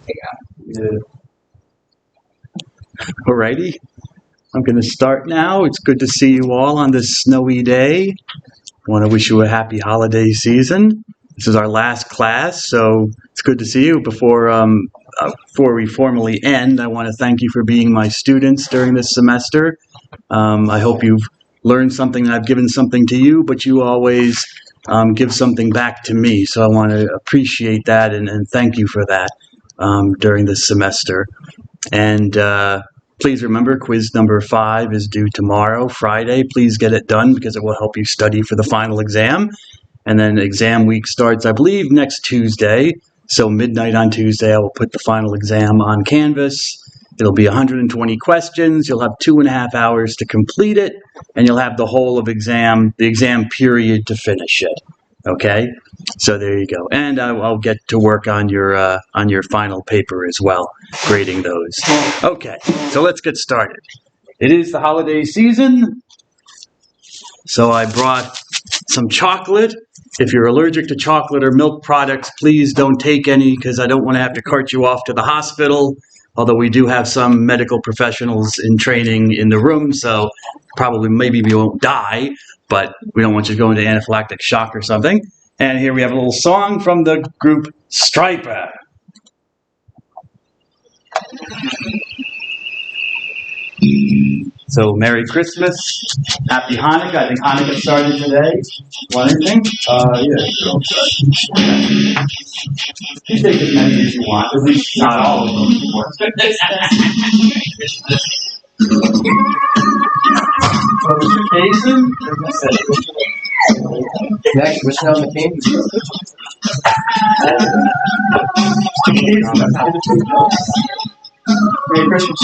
Yeah. Alrighty, I'm going to start now. It's good to see you all on this snowy day. I want to wish you a happy holiday season. This is our last class, so it's good to see you. Before we formally end, I want to thank you for being my students during this semester. I hope you've learned something and I've given something to you, but you always give something back to me. So I want to appreciate that and thank you for that during this semester. And please remember, quiz number 5 is due tomorrow, Friday. Please get it done because it will help you study for the final exam. And then exam week starts, I believe, next Tuesday. So midnight on Tuesday, I will put the final exam on Canvas. It'll be 120 questions. You'll have 2.5 hours to complete it, and you'll have the whole of the exam period to finish it. Okay, so there you go. And I'll get to work on your final paper as well, grading those. Okay, so let's get started. It is the holiday season, so I brought some chocolate. If you're allergic to chocolate or milk products, please don't take any because I don't want to have to cart you off to the hospital. Although we do have some medical professionals in training in the room, so maybe we won't die, but we don't want you to go into anaphylactic shock or something. And here we have a little song from the group Striper. So Merry Christmas, Happy Hanukkah. I think Hanukkah started today. Want anything? Yeah, sure. You take as many as you want, at least not all of them. Jason? Next, wishing on the king. Merry Christmas.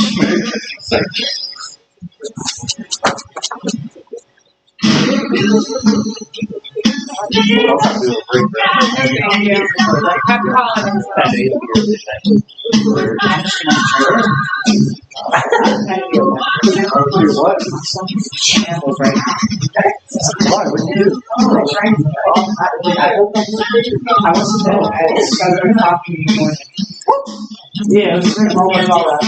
Yeah, it's almost all that.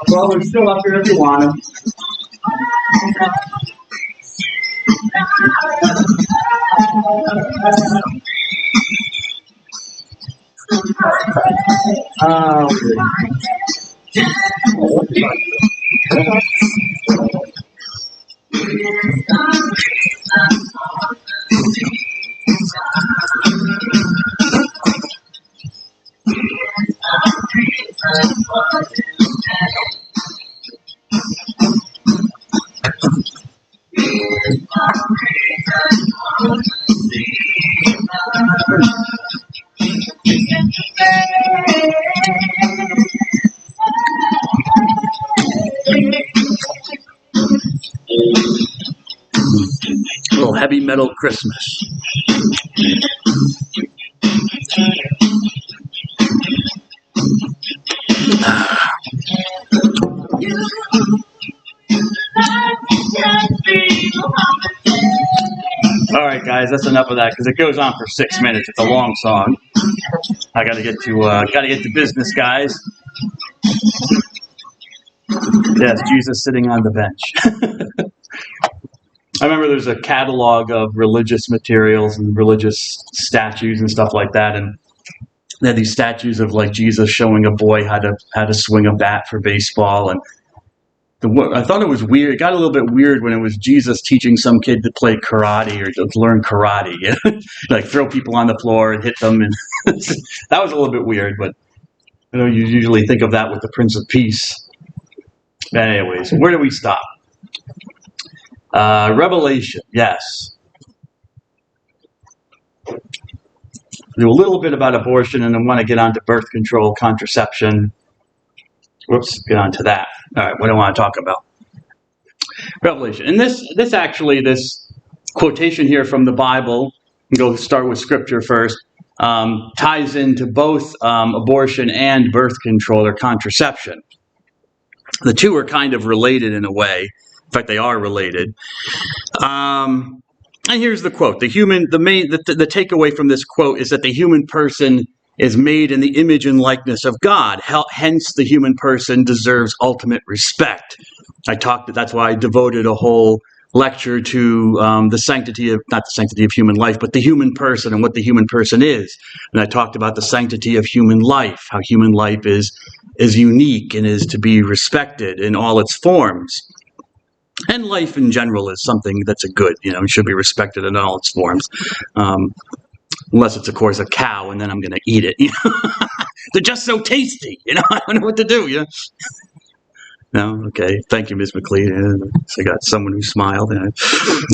Well, we're still up here if you want them. A little heavy metal Christmas. All right, guys, that's enough of that because it goes on for 6 minutes. It's a long song. I got to get to business, guys. Yes, Jesus sitting on the bench. I remember there's a catalog of religious materials and religious statues and stuff like that, and they had these statues of like Jesus showing a boy how to swing a bat for baseball, and I thought it was weird. It got a little bit weird when it was Jesus teaching some kid to play karate or to learn karate, like throw people on the floor and hit them, and that was a little bit weird. But you usually think of that with the Prince of Peace. But anyways, where do we stop? Revelation, yes. Do a little bit about abortion, and then want to get on to birth control, contraception. Whoops, get on to that. All right, what do I want to talk about? Revelation. And this quotation here from the Bible, go start with scripture first, ties into both abortion and birth control or contraception. The two are kind of related in a way. In fact, they are related. And here's the quote. The takeaway from this quote is that the human person is made in the image and likeness of God. Hence, the human person deserves ultimate respect. That's why I devoted a whole lecture to not the sanctity of human life, but the human person and what the human person is. And I talked about the sanctity of human life, how human life is unique and is to be respected in all its forms. And life in general is something that's a good, it should be respected in all its forms. Unless it's, of course, a cow, and then I'm going to eat it. They're just so tasty. I don't know what to do. No? Okay. Thank you, Ms. McLean. So I got someone who smiled.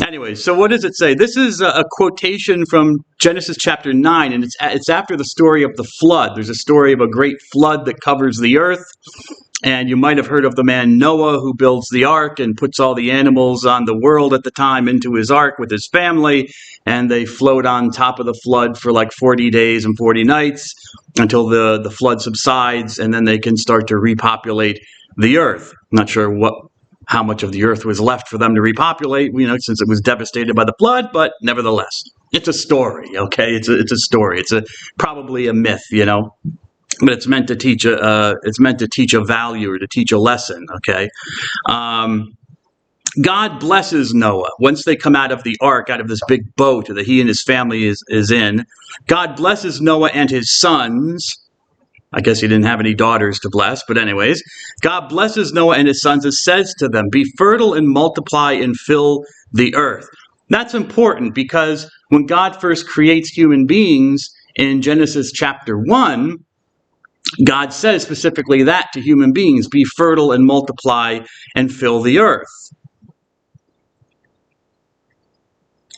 Anyway, so what does it say? This is a quotation from Genesis chapter 9, and it's after the story of the flood. There's a story of a great flood that covers the earth. And you might have heard of the man Noah, who builds the ark and puts all the animals on the world at the time into his ark with his family. And they float on top of the flood for like 40 days and 40 nights until the flood subsides. And then they can start to repopulate the earth. I'm not sure how much of the earth was left for them to repopulate, since it was devastated by the flood. But nevertheless, it's a story, okay? It's a story. It's probably a myth, but it's meant to teach a value or to teach a lesson. Okay, God blesses Noah once they come out of the ark, out of this big boat that he and his family is in. God blesses Noah and his sons. I guess he didn't have any daughters to bless, but anyways, God blesses Noah and his sons and says to them, "Be fertile and multiply and fill the earth." That's important because when God first creates human beings in Genesis chapter 1. God says specifically that to human beings, be fertile and multiply and fill the earth.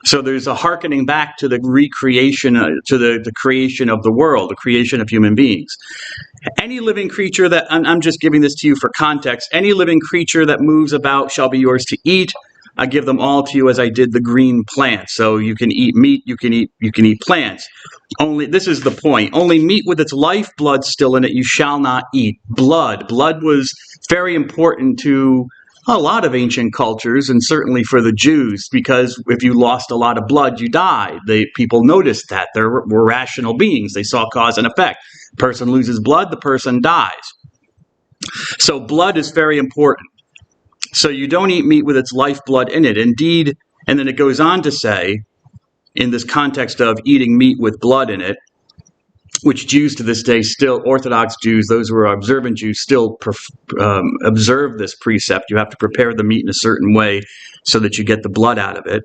So there's a hearkening back to the recreation, to the creation of the world, the creation of human beings. Any living creature that, I'm just giving this to you for context, any living creature that moves about shall be yours to eat. I give them all to you as I did the green plants. So you can eat meat, you can eat plants. Only, this is the point, only meat with its lifeblood still in it you shall not eat. Blood was very important to a lot of ancient cultures, and certainly for the Jews, because if you lost a lot of blood, you died. People noticed that. They were rational beings. They saw cause and effect. Person loses blood, the person dies. So blood is very important. So you don't eat meat with its lifeblood in it. Indeed, and then it goes on to say, in this context of eating meat with blood in it, which Jews to this day still, Orthodox Jews, those who are observant Jews, still observe this precept. You have to prepare the meat in a certain way so that you get the blood out of it.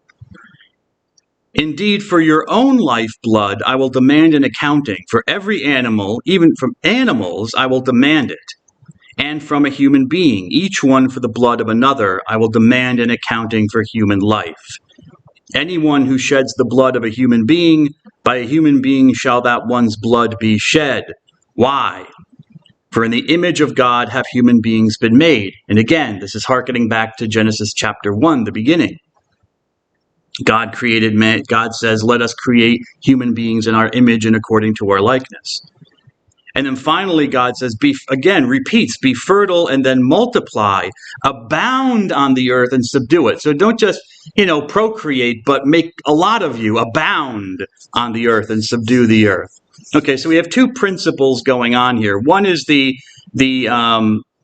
Indeed, for your own lifeblood, I will demand an accounting. For every animal, even from animals, I will demand it. And from a human being, each one for the blood of another, I will demand an accounting for human life. Anyone who sheds the blood of a human being, by a human being shall that one's blood be shed. Why? For in the image of God have human beings been made. And again, this is hearkening back to Genesis chapter 1, the beginning. God created man. God says, let us create human beings in our image and according to our likeness. And then finally, God says, repeats, be fertile and then multiply, abound on the earth and subdue it. So don't just, procreate, but make a lot of you abound on the earth and subdue the earth. Okay, so we have two principles going on here. One is the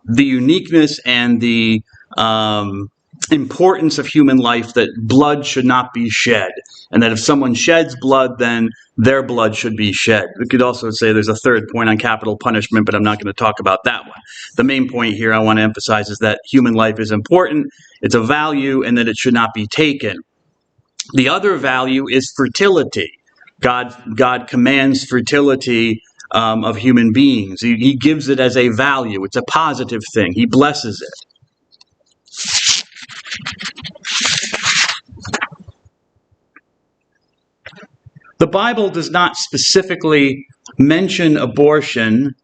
uniqueness and the importance of human life, that blood should not be shed, and that if someone sheds blood, then their blood should be shed. We could also say there's a third point on capital punishment, but I'm not going to talk about that one. The main point here I want to emphasize is that human life is important, it's a value, and that it should not be taken. The other value is fertility. God commands fertility of human beings. He gives it as a value. It's a positive thing. He blesses it. The Bible does not specifically mention abortion,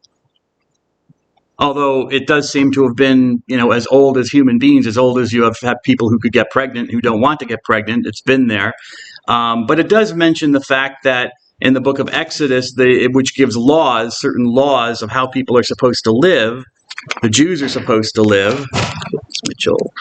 although it does seem to have been, as old as human beings, as old as you have people who could get pregnant, who don't want to get pregnant. It's been there. But it does mention the fact that in the book of Exodus, which gives certain laws of how people are supposed to live, the Jews are supposed to live. Mitchell.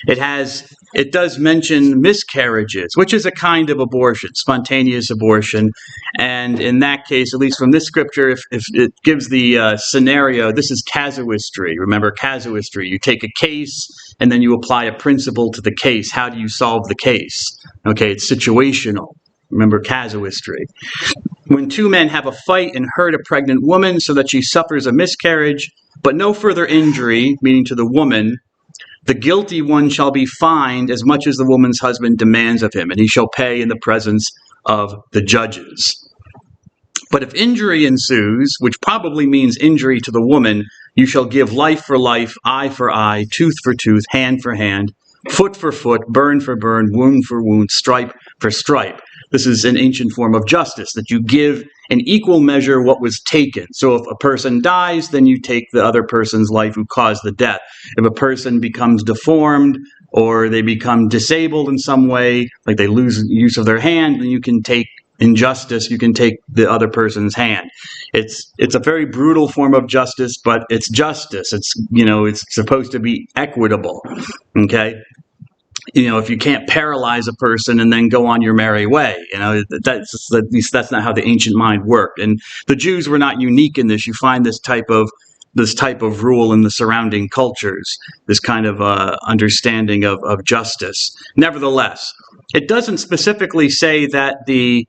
It does mention miscarriages, which is a kind of abortion, spontaneous abortion. And in that case, at least from this scripture, if it gives the scenario, this is casuistry. Remember casuistry. You take a case and then you apply a principle to the case. How do you solve the case? Okay, it's situational. Remember casuistry. When two men have a fight and hurt a pregnant woman so that she suffers a miscarriage, but no further injury, meaning to the woman, the guilty one shall be fined as much as the woman's husband demands of him, and he shall pay in the presence of the judges. But if injury ensues, which probably means injury to the woman, you shall give life for life, eye for eye, tooth for tooth, hand for hand, foot for foot, burn for burn, wound for wound, stripe for stripe. This is an ancient form of justice, that you give in equal measure what was taken. So if a person dies, then you take the other person's life who caused the death. If a person becomes deformed or they become disabled in some way, like they lose use of their hand, then you can take injustice, you can take the other person's hand. It's a very brutal form of justice, but it's justice. It's supposed to be equitable. Okay? If you can't paralyze a person and then go on your merry way, that's at least that's not how the ancient mind worked. And the Jews were not unique in this. You find this type of rule in the surrounding cultures, this kind of understanding of justice. Nevertheless, it doesn't specifically say that the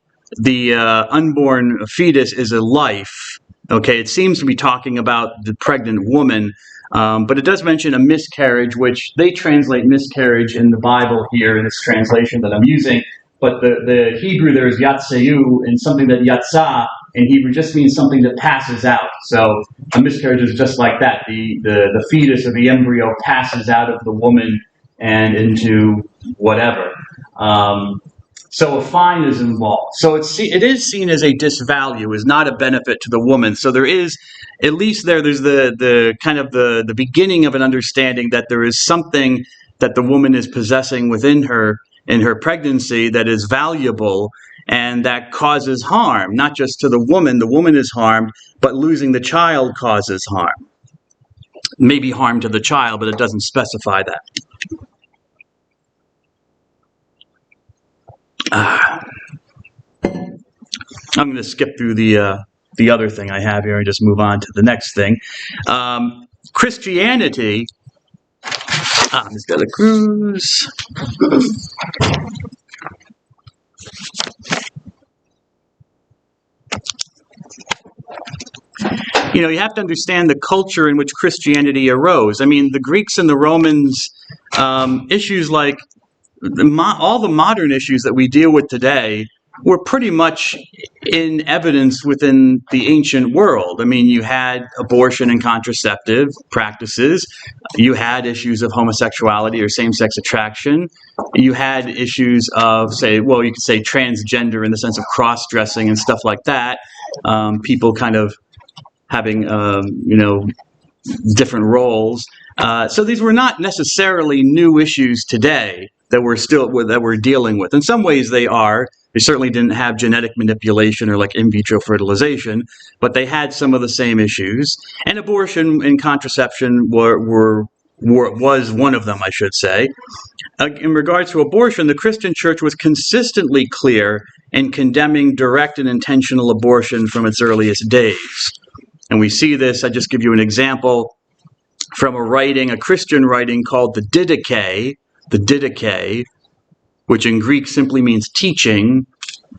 unborn fetus is a life. Okay, it seems to be talking about the pregnant woman. But it does mention a miscarriage, which they translate miscarriage in the Bible here in this translation that I'm using. But the Hebrew there is yatseu, and something that yatsa in Hebrew just means something that passes out. So a miscarriage is just like that. The fetus or the embryo passes out of the woman and into whatever. So a fine is involved. So it is seen as a disvalue, is not a benefit to the woman. So there is, at least there's the kind of the beginning of an understanding that there is something that the woman is possessing within her in her pregnancy that is valuable and that causes harm, not just to the woman is harmed, but losing the child causes harm. Maybe harm to the child, but it doesn't specify that. I'm going to skip through the other thing I have here and just move on to the next thing. Christianity. Ms. De La Cruz. You have to understand the culture in which Christianity arose. I mean, the Greeks and the Romans, issues like all the modern issues that we deal with today were pretty much in evidence within the ancient world. I mean, you had abortion and contraceptive practices. You had issues of homosexuality or same-sex attraction. You had issues of, you could say transgender in the sense of cross-dressing and stuff like that. People kind of having, different roles. So these were not necessarily new issues today that we're dealing with. In some ways they are. They certainly didn't have genetic manipulation or like in vitro fertilization, but they had some of the same issues. And abortion and contraception was one of them, I should say. In regards to abortion, the Christian church was consistently clear in condemning direct and intentional abortion from its earliest days. And we see this, I just give you an example from a Christian writing called the Didache, which in Greek simply means teaching.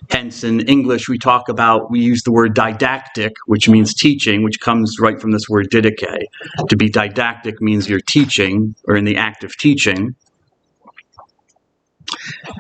Hence, in English, we use the word didactic, which means teaching, which comes right from this word didache. To be didactic means you're teaching, or in the act of teaching.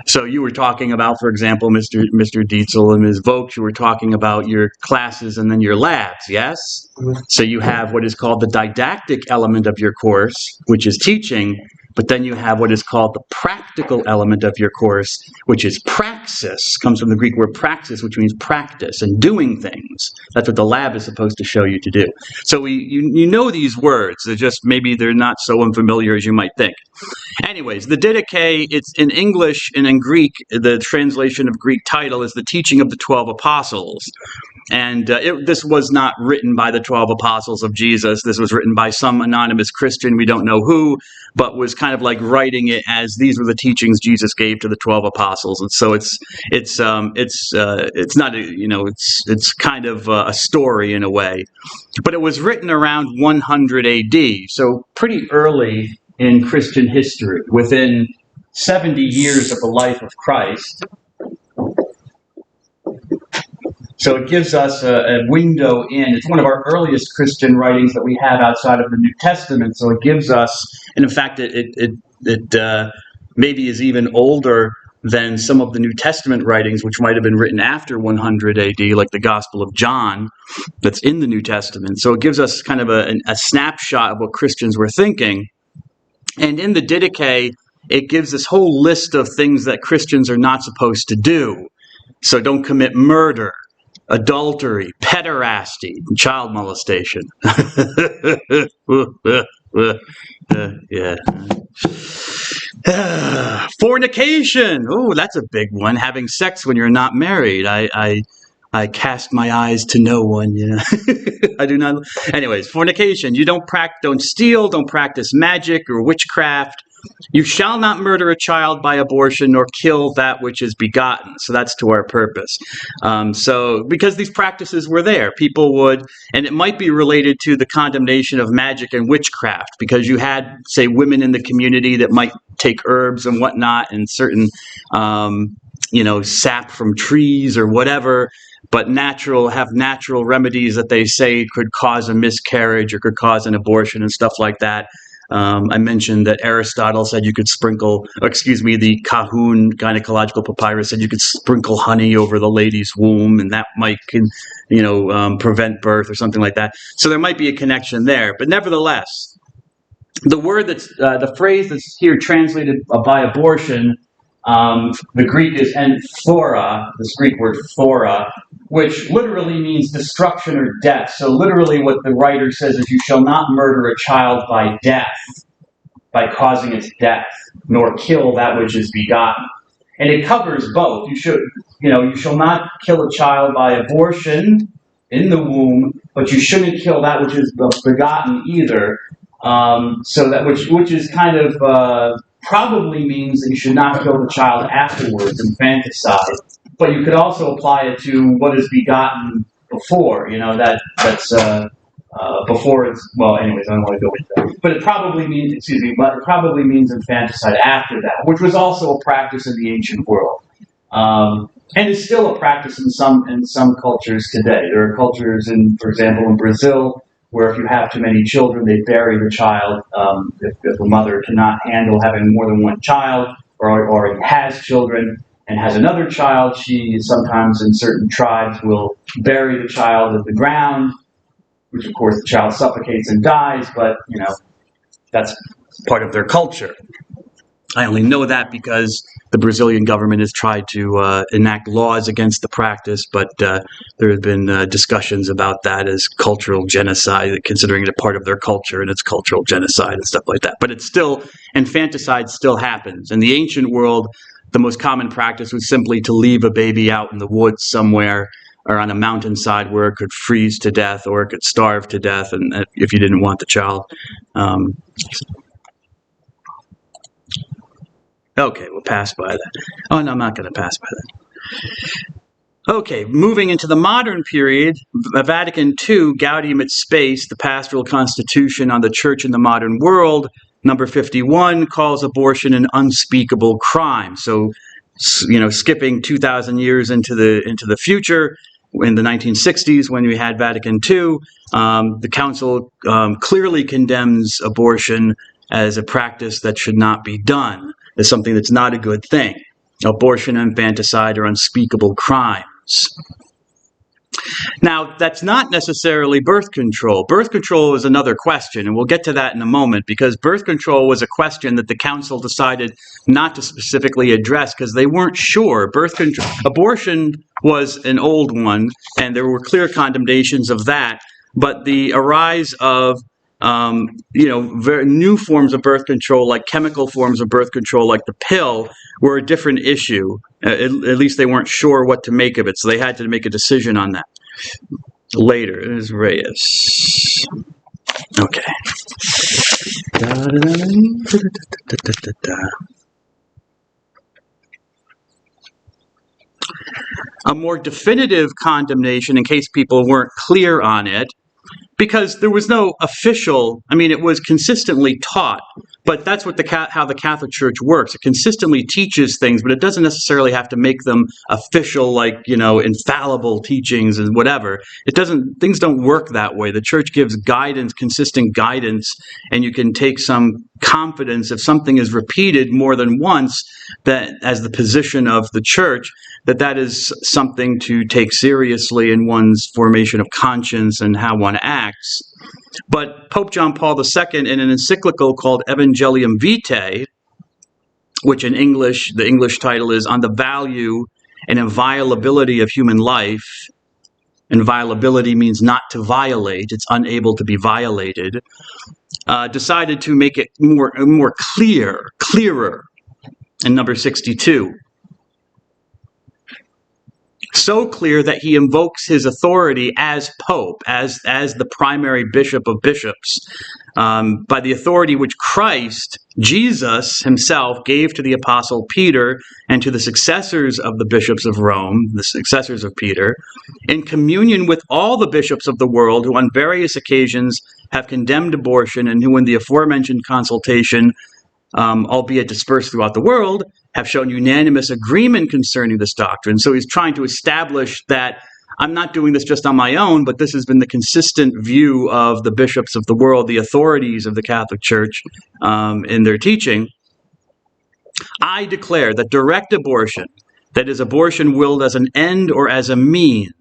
So you were talking about, for example, Mr. Dietzel and Ms. Vokes, you were talking about your classes and then your labs, yes? So you have what is called the didactic element of your course, which is teaching, But then you have what is called the practical element of your course, which is praxis. Comes from the Greek word praxis, which means practice and doing things. That's what the lab is supposed to show you to do. So you know these words. They're just, maybe they're not so unfamiliar as you might think. Anyways, the Didache, it's in English and in Greek, the translation of Greek title is the teaching of the 12 apostles. And this was not written by the 12 apostles of Jesus. This was written by some anonymous Christian, we don't know who, but was kind of like writing it as these were the teachings Jesus gave to the 12 apostles. And so it's not it's kind of a story in a way, but it was written around 100 AD, so pretty early in Christian history, within 70 years of the life of Christ. So it gives us a window in. It's one of our earliest Christian writings that we have outside of the New Testament. So it gives us, and in fact, it maybe is even older than some of the New Testament writings, which might have been written after 100 AD, like the Gospel of John, that's in the New Testament. So it gives us kind of a snapshot of what Christians were thinking. And in the Didache, it gives this whole list of things that Christians are not supposed to do. So don't commit murder, adultery, pederasty, and child molestation. Yeah. Fornication. Oh, that's a big one. Having sex when you're not married. I cast my eyes to no one. Yeah. I do not. Anyways, fornication. You don't steal, don't practice magic or witchcraft. You shall not murder a child by abortion nor kill that which is begotten. So that's to our purpose. So because these practices were there, people would, and it might be related to the condemnation of magic and witchcraft, because you had, say, women in the community that might take herbs and whatnot and certain, sap from trees or whatever, but have natural remedies that they say could cause a miscarriage or could cause an abortion and stuff like that. I mentioned that Aristotle said you could the Cahun Gynecological Papyrus said you could sprinkle honey over the lady's womb, and that might prevent birth or something like that. So there might be a connection there. But nevertheless, the phrase that's here translated by abortion, the Greek is enthora, this Greek word thora, which literally means destruction or death. So literally what the writer says is, you shall not murder a child by death, by causing its death, nor kill that which is begotten. And it covers both. You shall not kill a child by abortion in the womb, but you shouldn't kill that which is begotten either. So that which is kind of probably means that you should not kill the child afterwards, infanticide. But you could also apply it to what is begotten before. That's before it's, well, anyways, I don't want to go into that. But it probably means infanticide after that, which was also a practice in the ancient world. And is still a practice in some cultures today. There are cultures for example, in Brazil, where if you have too many children, they bury the child. If the mother cannot handle having more than one child, or has children and has another child, she sometimes in certain tribes will bury the child in the ground, which of course the child suffocates and dies, but that's part of their culture. I only know that because the Brazilian government has tried to enact laws against the practice, but there have been discussions about that as cultural genocide, considering it a part of their culture, and it's cultural genocide and stuff like that. But it's still, infanticide still happens. In the ancient world, the most common practice was simply to leave a baby out in the woods somewhere or on a mountainside where it could freeze to death or it could starve to death, and if you didn't want the child. Okay, we'll pass by that. Oh, no, I'm not going to pass by that. Okay, moving into the modern period, Vatican II, Gaudium et Spes, the Pastoral Constitution on the Church in the Modern World, number 51, calls abortion an unspeakable crime. So, skipping 2,000 years into the future, in the 1960s when we had Vatican II, the Council clearly condemns abortion as a practice that should not be done, as something that's not a good thing. Abortion and infanticide are unspeakable crimes. Now, that's not necessarily birth control. Birth control is another question, and we'll get to that in a moment, because birth control was a question that the council decided not to specifically address because they weren't sure. Abortion was an old one, and there were clear condemnations of that, but the arise of very new forms of birth control, like chemical forms of birth control, like the pill, were a different issue. At least they weren't sure what to make of it, so they had to make a decision on that. Later, there's Reyes. Okay. A more definitive condemnation, in case people weren't clear on it, because there was no official, it was consistently taught, but that's what how the Catholic Church works. It consistently teaches things, but it doesn't necessarily have to make them official, like, infallible teachings and whatever. Things don't work that way. The Church gives guidance, consistent guidance, and you can take some confidence if something is repeated more than once, that as the position of the Church, that is something to take seriously in one's formation of conscience and how one acts. But Pope John Paul II, in an encyclical called Evangelium Vitae, which in English, the English title is On the Value and Inviolability of Human Life. Inviolability means not to violate, it's unable to be violated. Decided to make it more clearer in number 62. So clear that he invokes his authority as Pope, as the primary bishop of bishops, by the authority which Christ, Jesus himself, gave to the Apostle Peter and to the successors of the bishops of Rome, the successors of Peter, in communion with all the bishops of the world who on various occasions have condemned abortion and who in the aforementioned consultation, albeit dispersed throughout the world, have shown unanimous agreement concerning this doctrine. So he's trying to establish that I'm not doing this just on my own, but this has been the consistent view of the bishops of the world, the authorities of the Catholic Church, in their teaching. I declare that direct abortion, that is, abortion willed as an end or as a means,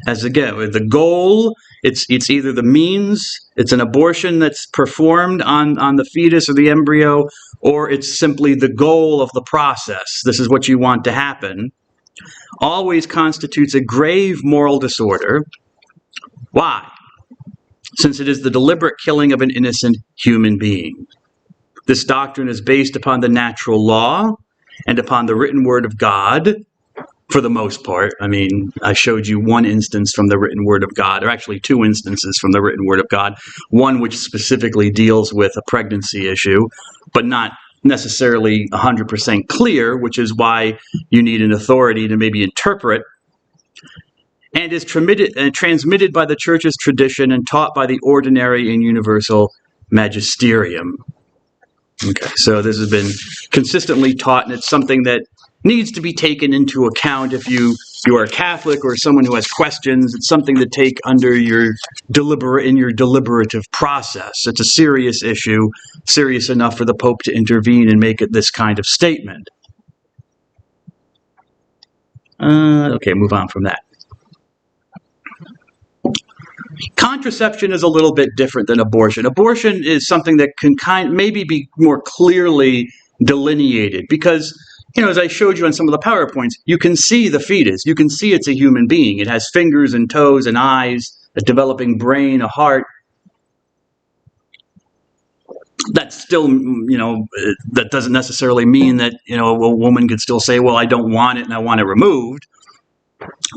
as again, the goal, it's either the means, it's an abortion that's performed on the fetus or the embryo, or it's simply the goal of the process. This is what you want to happen. Always constitutes a grave moral disorder. Why? Since it is the deliberate killing of an innocent human being. This doctrine is based upon the natural law and upon the written word of God, for the most part. I showed you one instance from the written word of God, or actually two instances from the written word of God, one which specifically deals with a pregnancy issue, but not necessarily 100% clear, which is why you need an authority to maybe interpret, and is transmitted by the Church's tradition and taught by the ordinary and universal magisterium. Okay, so this has been consistently taught, and it's something that needs to be taken into account if you are a Catholic or someone who has questions. It's something to take under your deliberative process. It's a serious issue, serious enough for the Pope to intervene and make it this kind of statement. Okay, move on from that. Contraception is a little bit different than abortion. Abortion is something that can maybe be more clearly delineated because, as I showed you on some of the PowerPoints, you can see the fetus. You can see it's a human being. It has fingers and toes and eyes, a developing brain, a heart. That's still, that doesn't necessarily mean that, a woman could still say, well, I don't want it and I want it removed.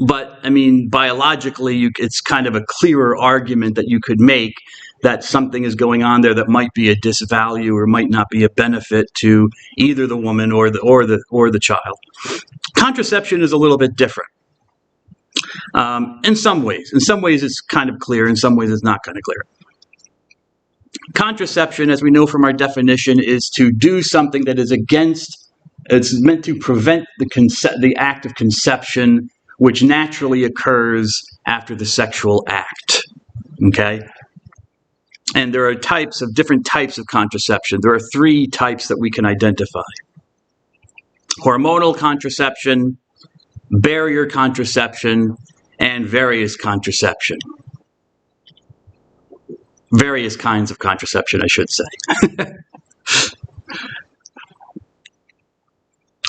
But, biologically, it's kind of a clearer argument that you could make that something is going on there that might be a disvalue or might not be a benefit to either the woman or the child. Contraception is a little bit different in some ways. In some ways, it's kind of clear. In some ways, it's not kind of clear. Contraception, as we know from our definition, is to do something that is it's meant to prevent the act of conception, which naturally occurs after the sexual act. Okay? And there are different types of contraception. There are 3 types that we can identify. Hormonal contraception, barrier contraception, and various contraception. Various kinds of contraception, I should say.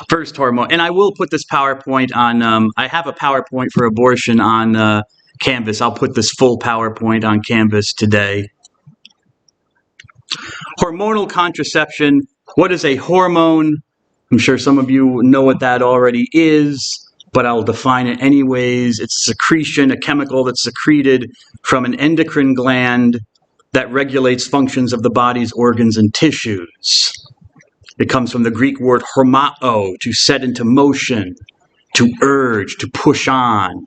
First hormone, and I will put this PowerPoint on, I have a PowerPoint for abortion on Canvas. I'll put this full PowerPoint on Canvas today. Hormonal contraception. What is a hormone? I'm sure some of you know what that already is, but I'll define it anyways. It's secretion, a chemical that's secreted from an endocrine gland that regulates functions of the body's organs and tissues. It comes from the Greek word hormao, to set into motion, to urge, to push on.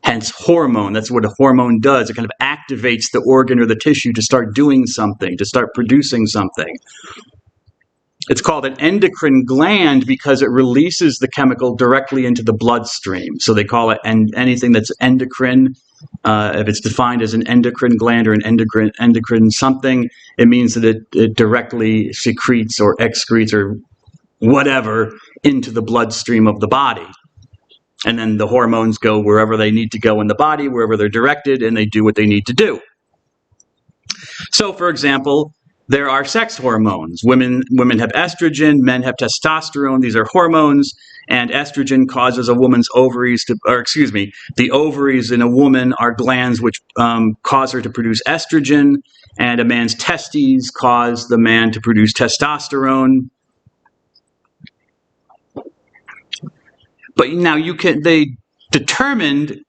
Hence hormone. That's what a hormone does. It kind of activates the organ or the tissue to start doing something, to start producing something. It's called an endocrine gland because it releases the chemical directly into the bloodstream. So they call it anything that's endocrine. If it's defined as an endocrine gland or an endocrine something, it means that it directly secretes or excretes or whatever into the bloodstream of the body. And then the hormones go wherever they need to go in the body, wherever they're directed, and they do what they need to do. So, for example, there are sex hormones. Women have estrogen, men have testosterone. These are hormones, and estrogen causes a woman's ovaries to, the ovaries in a woman are glands which cause her to produce estrogen, and a man's testes cause the man to produce testosterone. But now they determined,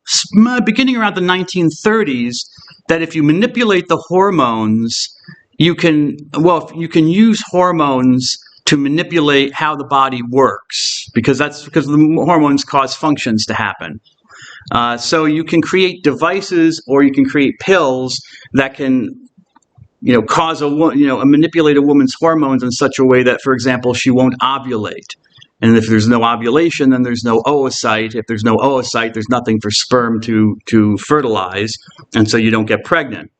beginning around the 1930s, that if you manipulate the hormones, you can use hormones to manipulate how the body works, because the hormones cause functions to happen. So you can create devices, or you can create pills that can, cause manipulate a woman's hormones in such a way that, for example, she won't ovulate. And if there's no ovulation, then there's no oocyte. If there's no oocyte, there's nothing for sperm to fertilize, and so you don't get pregnant.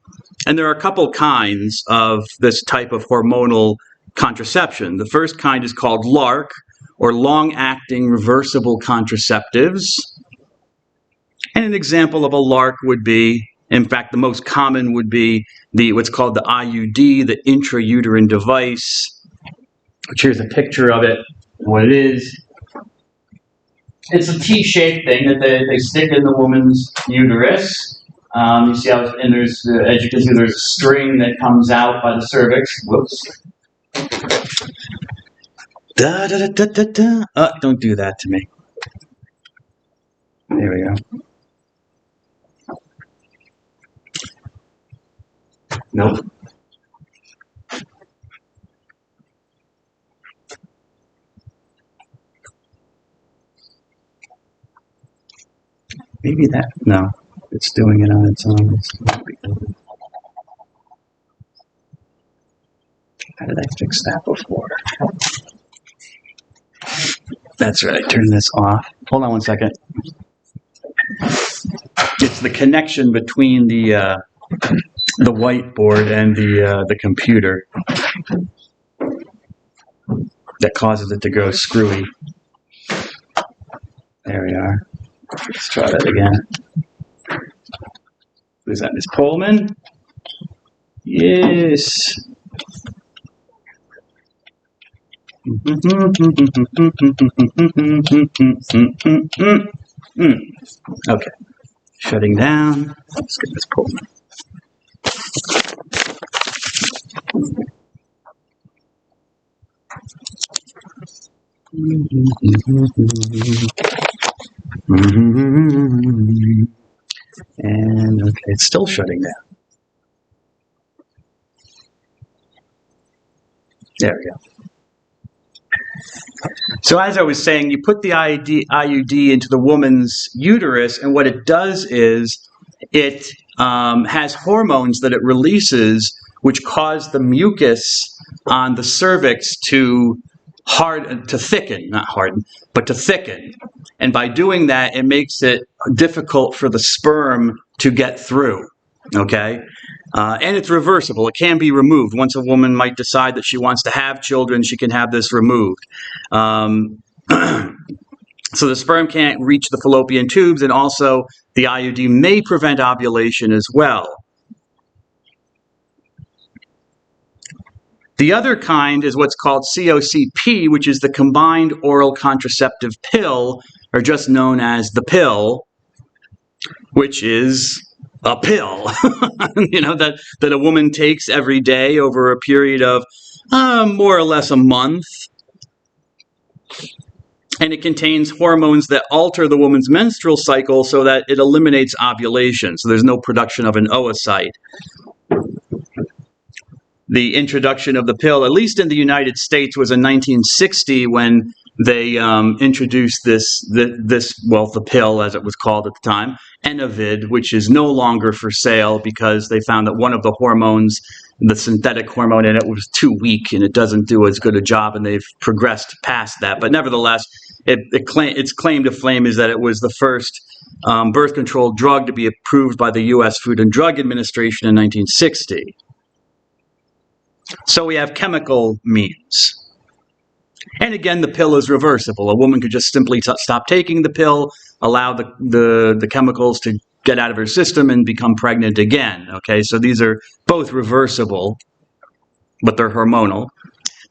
And there are a couple kinds of this type of hormonal contraception. The first kind is called LARC, or long-acting reversible contraceptives. And an example of a LARC would be, in fact, the most common would be what's called the IUD, the intrauterine device, which here's a picture of it. What it is, it's a T-shaped thing that they stick in the woman's uterus. You see how, and there's, as you can see, there's a string that comes out by the cervix. Whoops. Don't do that to me. There we go. Nope. Maybe that, no, it's doing it on its own. How did I fix that before? That's right, turn this off. Hold on one second. It's the connection between the whiteboard and the computer that causes it to go screwy. There we are. Let's try that again. Who's that, Miss Coleman? Yes. Okay. Shutting down. Let's get Miss Coleman. And okay, it's still shutting down. There we go. So as I was saying, you put the IUD into the woman's uterus, and what it does is it has hormones that it releases which cause the mucus on the cervix to thicken, not harden, but to thicken. And by doing that, it makes it difficult for the sperm to get through, okay? And it's reversible. It can be removed. Once a woman might decide that she wants to have children, she can have this removed. So the sperm can't reach the fallopian tubes, and also the IUD may prevent ovulation as well. The other kind is what's called COCP, which is the combined oral contraceptive pill, or just known as the pill, which is a pill, that a woman takes every day over a period of more or less a month. And it contains hormones that alter the woman's menstrual cycle so that it eliminates ovulation. So there's no production of an oocyte. The introduction of the pill, at least in the United States, was in 1960 when they introduced the pill, as it was called at the time, Enovid, which is no longer for sale because they found that one of the hormones, the synthetic hormone in it, was too weak and it doesn't do as good a job, and they've progressed past that. But nevertheless, its claim to fame is that it was the first birth control drug to be approved by the U.S. Food and Drug Administration in 1960. So we have chemical means. And again, the pill is reversible. A woman could just simply stop taking the pill, allow the chemicals to get out of her system and become pregnant again. Okay, so these are both reversible, but they're hormonal.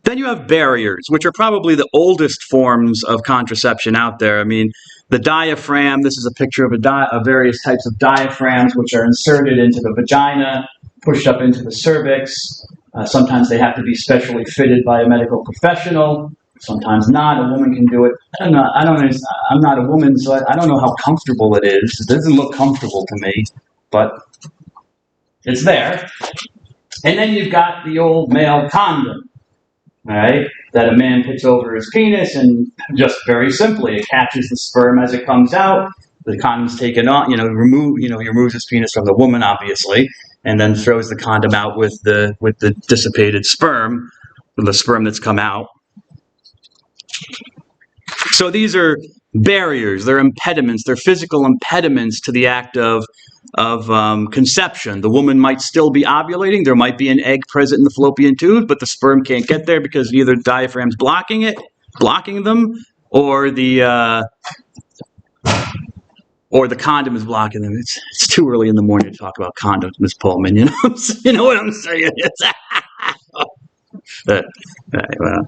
Then you have barriers, which are probably the oldest forms of contraception out there. I mean, the diaphragm, this is a picture of various types of diaphragms, which are inserted into the vagina, pushed up into the cervix. Sometimes they have to be specially fitted by a medical professional. Sometimes not. A woman can do it. I'm not a woman, so I don't know how comfortable it is. It doesn't look comfortable to me, but it's there. And then you've got the old male condom, all right, that a man puts over his penis, and just very simply, it catches the sperm as it comes out. The condom's taken off, he removes his penis from the woman, obviously, and then throws the condom out with the dissipated sperm, the sperm that's come out. So these are barriers, they're impediments, they're physical impediments to the act of conception. The woman might still be ovulating, there might be an egg present in the fallopian tube, but the sperm can't get there because either the diaphragm's blocking them, or the condom is blocking them. It's too early in the morning to talk about condoms, Miss Pullman. You know what I'm saying? Well.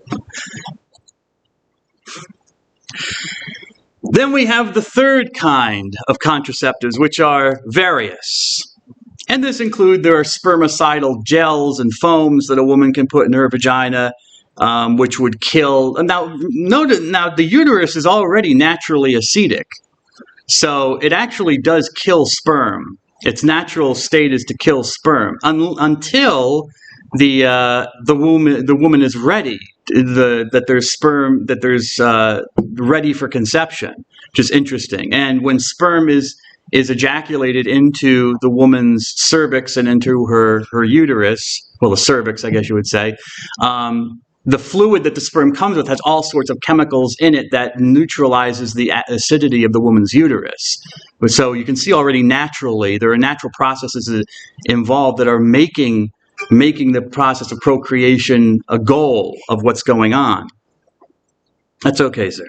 Then we have the third kind of contraceptives, which are various. And this includes, there are spermicidal gels and foams that a woman can put in her vagina, which would kill. Now, the uterus is already naturally acidic. So it actually does kill sperm. Its natural state is to kill sperm until the woman is ready. That there's sperm, that there's ready for conception, which is interesting. And when sperm is ejaculated into the woman's cervix and into her uterus, well, the cervix, I guess you would say, the fluid that the sperm comes with has all sorts of chemicals in it that neutralizes the acidity of the woman's uterus. So you can see already naturally, there are natural processes involved that are making the process of procreation a goal of what's going on. That's okay, sir.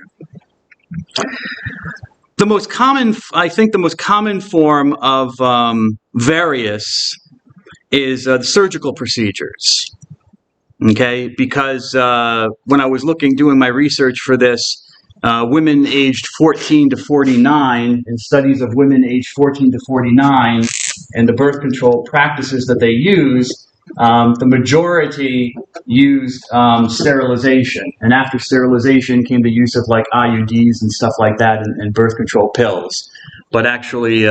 The most common form of various is surgical procedures. Okay, because when I was doing my research for this, women aged 14 to 49, and studies of women aged 14 to 49, and the birth control practices that they use, the majority used sterilization. And after sterilization came the use of like IUDs and stuff like that, and birth control pills. But actually,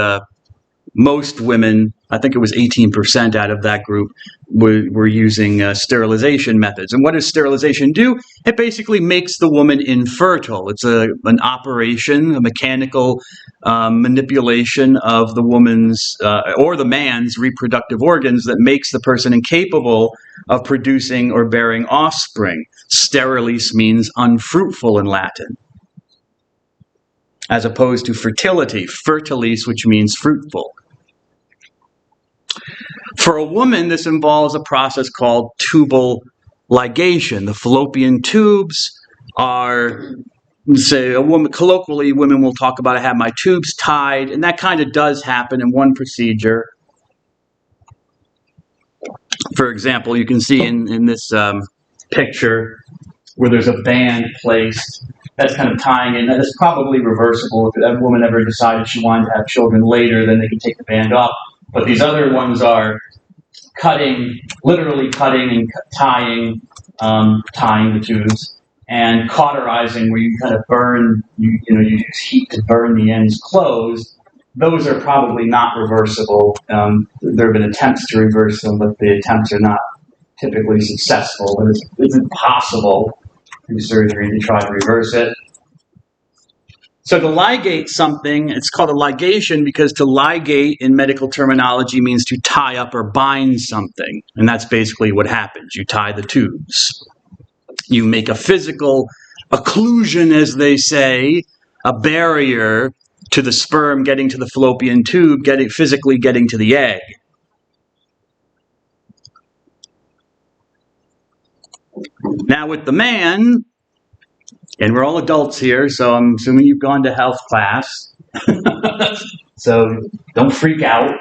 most women, I think it was 18% out of that group, were using sterilization methods. And what does sterilization do? It basically makes the woman infertile. It's an operation, a mechanical manipulation of the woman's or the man's reproductive organs that makes the person incapable of producing or bearing offspring. Sterilis means unfruitful in Latin, as opposed to fertility, fertilis, which means fruitful. For a woman, this involves a process called tubal ligation. The fallopian tubes are say a woman, colloquially, women will talk about I have my tubes tied, and that kind of does happen in one procedure. For example, you can see in this picture where there's a band placed. That's kind of tying in. That's probably reversible. If that woman ever decided she wanted to have children later, then they can take the band off. But these other ones are cutting, literally cutting and tying the tubes, and cauterizing, where you kind of burn, you use heat to burn the ends closed. Those are probably not reversible. There have been attempts to reverse them, but the attempts are not typically successful. But it's impossible through surgery to try to reverse it. So to ligate something, it's called a ligation because to ligate in medical terminology means to tie up or bind something. And that's basically what happens. You tie the tubes. You make a physical occlusion, as they say, a barrier to the sperm getting to the fallopian tube, physically getting to the egg. Now with the man, and we're all adults here, so I'm assuming you've gone to health class, so don't freak out.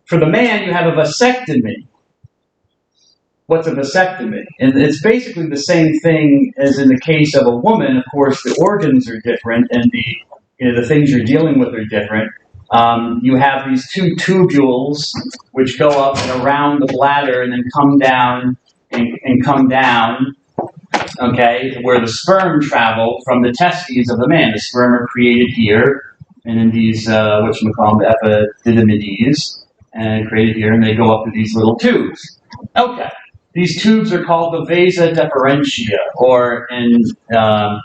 For the man, you have a vasectomy. What's a vasectomy? And it's basically the same thing as in the case of a woman. Of course, the organs are different, and the things you're dealing with are different. You have these two tubules which go up and around the bladder and then come down and come down, okay, where the sperm travel from the testes of the man. The sperm are created here, and in these, epididymides, and created here, and they go up to these little tubes. Okay. These tubes are called the vasa deferentia, or in the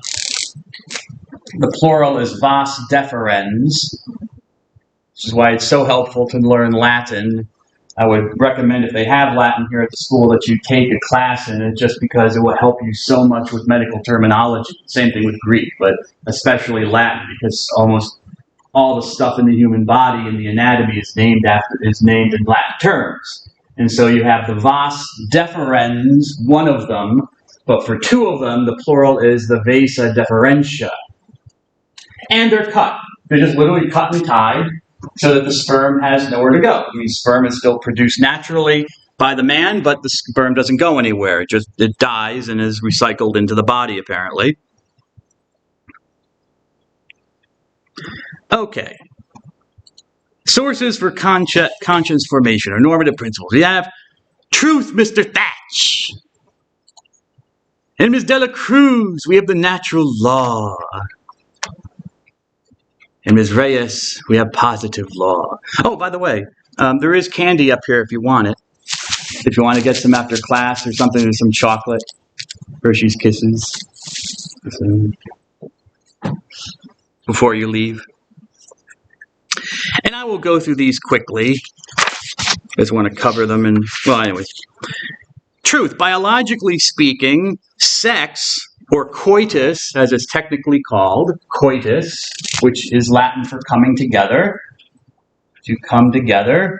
plural is vas deferens, which is why it's so helpful to learn Latin. I would recommend, if they have Latin here at the school, that you take a class in it, just because it will help you so much with medical terminology. Same thing with Greek, but especially Latin, because almost all the stuff in the human body and the anatomy is named in Latin terms. And so you have the vas deferens, one of them, but for two of them, the plural is the vasa deferentia. And they're cut. They're just literally cut and tied so that the sperm has nowhere to go. I mean, sperm is still produced naturally by the man, but the sperm doesn't go anywhere. It dies and is recycled into the body, apparently. Okay. Sources for conscience formation, or normative principles. We have truth, Mr. Thatch. And Ms. Dela Cruz, we have the natural law. And Ms. Reyes, we have positive law. Oh, by the way, there is candy up here if you want it. If you want to get some after class or something, there's some chocolate. Hershey's Kisses. Before you leave. And I will go through these quickly. I just want to cover them. And, well, anyways. Truth. Biologically speaking, sex, or coitus, as it's technically called, coitus, which is Latin for coming together. To come together.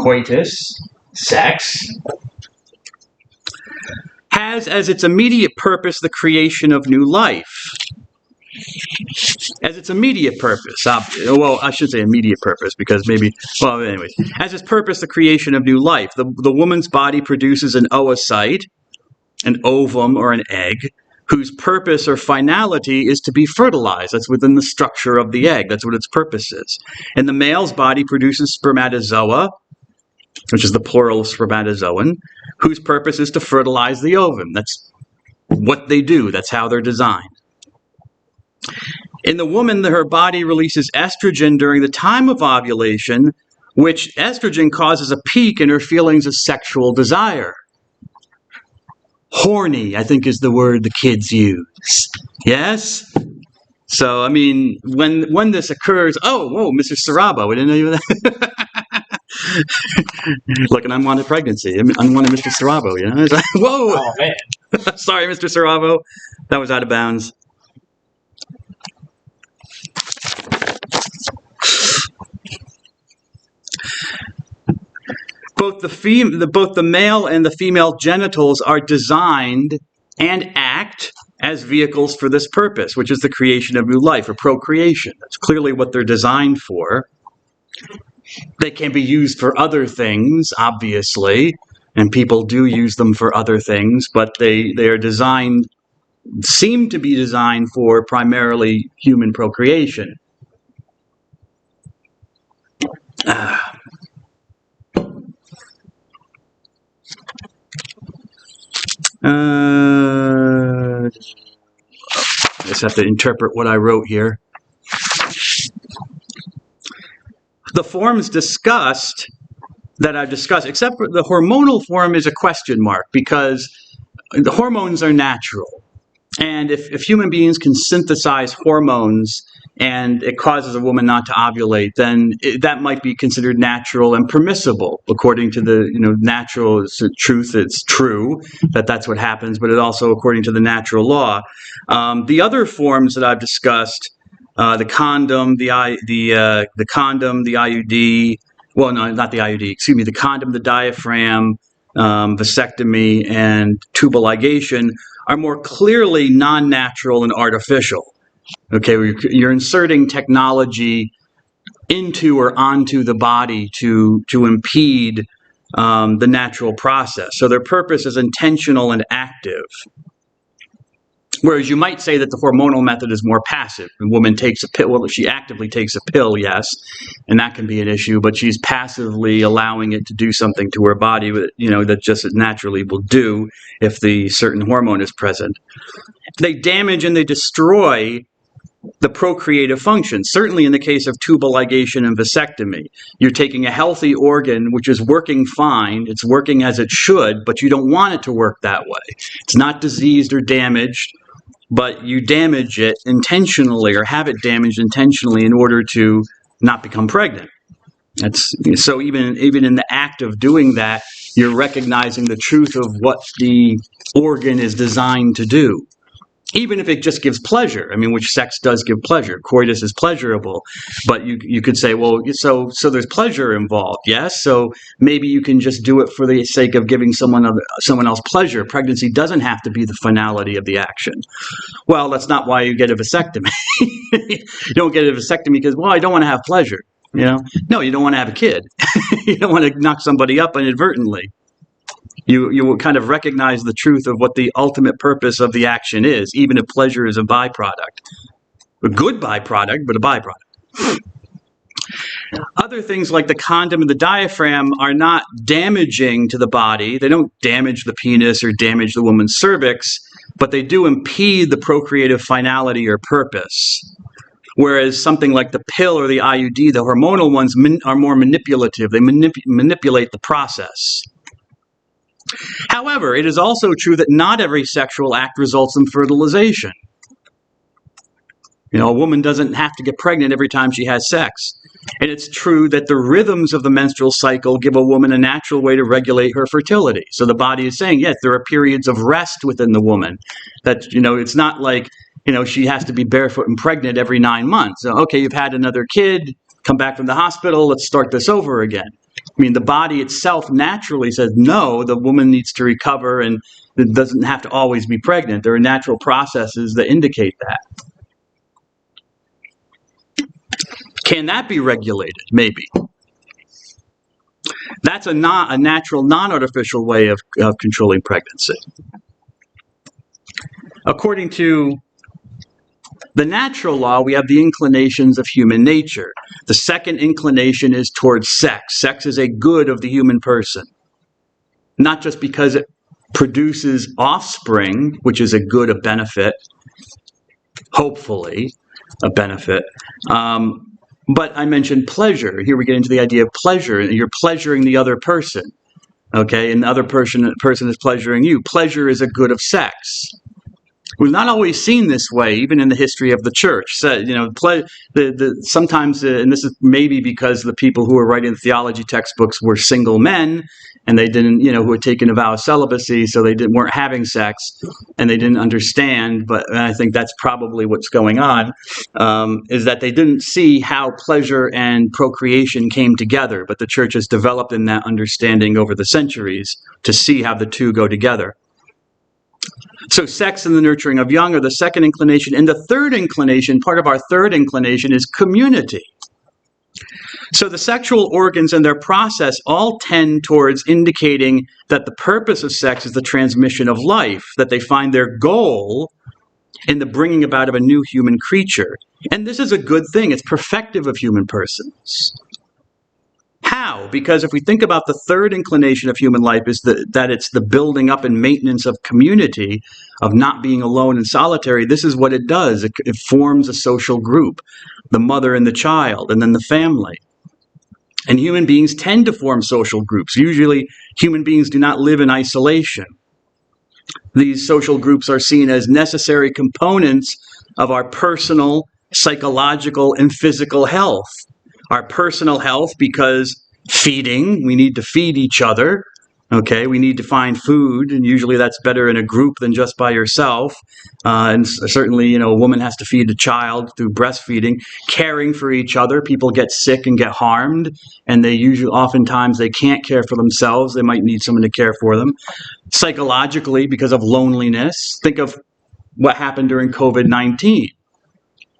Coitus, sex, has as its immediate purpose the creation of new life. As its immediate purpose, well, I should say immediate purpose, because maybe, well, anyways, as its purpose the creation of new life. The woman's body produces an oocyte, an ovum or an egg, whose purpose or finality is to be fertilized. That's within the structure of the egg. That's what its purpose is. And the male's body produces spermatozoa, which is the plural of spermatozoan, whose purpose is to fertilize the ovum. That's what they do. That's how they're designed. In the woman, her body releases estrogen during the time of ovulation, which estrogen causes a peak in her feelings of sexual desire. Horny, I think, is the word the kids use. Yes? So, I mean, when this occurs, whoa, Mr. Sarabo, we didn't know you were that. Like an unwanted pregnancy, unwanted Mr. Sarabo, you know? Whoa! Oh, man. Sorry, Mr. Sarabo. That was out of bounds. Both the male and the female genitals are designed and act as vehicles for this purpose, which is the creation of new life or procreation. That's clearly what they're designed for. They can be used for other things, obviously, and people do use them for other things, but they are designed, seem to be designed for primarily human procreation. I just have to interpret what I wrote here. The forms discussed that I've discussed, except for the hormonal form, is a question mark because the hormones are natural. And if human beings can synthesize hormones and it causes a woman not to ovulate, then that might be considered natural and permissible according to the natural truth. It's true that that's what happens, but it also according to the natural law. The other forms that I've discussed, the condom, the condom, the IUD. Well, no, not the IUD. Excuse me. The condom, the diaphragm, vasectomy, and tubal ligation are more clearly non-natural and artificial. Okay, you're inserting technology into or onto the body to impede the natural process. So their purpose is intentional and active. Whereas you might say that the hormonal method is more passive. A woman takes a pill. Well, she actively takes a pill, yes, and that can be an issue. But she's passively allowing it to do something to her body, that just it naturally will do if the certain hormone is present. They damage and they destroy the procreative function. Certainly in the case of tubal ligation and vasectomy, you're taking a healthy organ which is working fine. It's working as it should, but you don't want it to work that way. It's not diseased or damaged, but you damage it intentionally or have it damaged intentionally in order to not become pregnant. So even in the act of doing that, you're recognizing the truth of what the organ is designed to do. Even if it just gives pleasure, which sex does give pleasure. Coitus is pleasurable, but you could say, well, so there's pleasure involved, yes? So maybe you can just do it for the sake of giving someone else pleasure. Pregnancy doesn't have to be the finality of the action. Well, that's not why you get a vasectomy. You don't get a vasectomy because, well, I don't want to have pleasure. No, you don't want to have a kid. You don't want to knock somebody up inadvertently. You will kind of recognize the truth of what the ultimate purpose of the action is, even if pleasure is a byproduct. A good byproduct, but a byproduct. Other things like the condom and the diaphragm are not damaging to the body. They don't damage the penis or damage the woman's cervix, but they do impede the procreative finality or purpose. Whereas something like the pill or the IUD, the hormonal ones, are more manipulative. They manipulate the process. However, it is also true that not every sexual act results in fertilization. A woman doesn't have to get pregnant every time she has sex. And it's true that the rhythms of the menstrual cycle give a woman a natural way to regulate her fertility. So the body is saying, yes, there are periods of rest within the woman. That, it's not like, she has to be barefoot and pregnant every 9 months. So, okay, you've had another kid, come back from the hospital, let's start this over again. The body itself naturally says, no, the woman needs to recover and it doesn't have to always be pregnant. There are natural processes that indicate that. Can that be regulated? Maybe. That's a natural, non-artificial way of controlling pregnancy. According to the natural law, we have the inclinations of human nature. The second inclination is towards sex. Sex is a good of the human person. Not just because it produces offspring, which is a good, a benefit, hopefully a benefit. But I mentioned pleasure. Here we get into the idea of pleasure. You're pleasuring the other person, okay? And the other person is pleasuring you. Pleasure is a good of sex. We've not always seen this way, even in the history of the church. So, sometimes, and this is maybe because the people who were writing the theology textbooks were single men, and they didn't, who had taken a vow of celibacy, so they weren't having sex, and they didn't understand. But I think that's probably what's going on, is that they didn't see how pleasure and procreation came together. But the church has developed in that understanding over the centuries to see how the two go together. So sex and the nurturing of young are the second inclination. And the third inclination, part of our third inclination, is community. So the sexual organs and their process all tend towards indicating that the purpose of sex is the transmission of life, that they find their goal in the bringing about of a new human creature. And this is a good thing. It's perfective of human persons. How? Because if we think about the third inclination of human life is that it's the building up and maintenance of community, of not being alone and solitary, this is what it does. It forms a social group, the mother and the child, and then the family. And human beings tend to form social groups. Usually, human beings do not live in isolation. These social groups are seen as necessary components of our personal, psychological, and physical health. Our personal health, because feeding, we need to feed each other. Okay, we need to find food, and usually that's better in a group than just by yourself. And certainly, a woman has to feed a child through breastfeeding. Caring for each other, people get sick and get harmed, and oftentimes they can't care for themselves. They might need someone to care for them. Psychologically, because of loneliness, think of what happened during COVID-19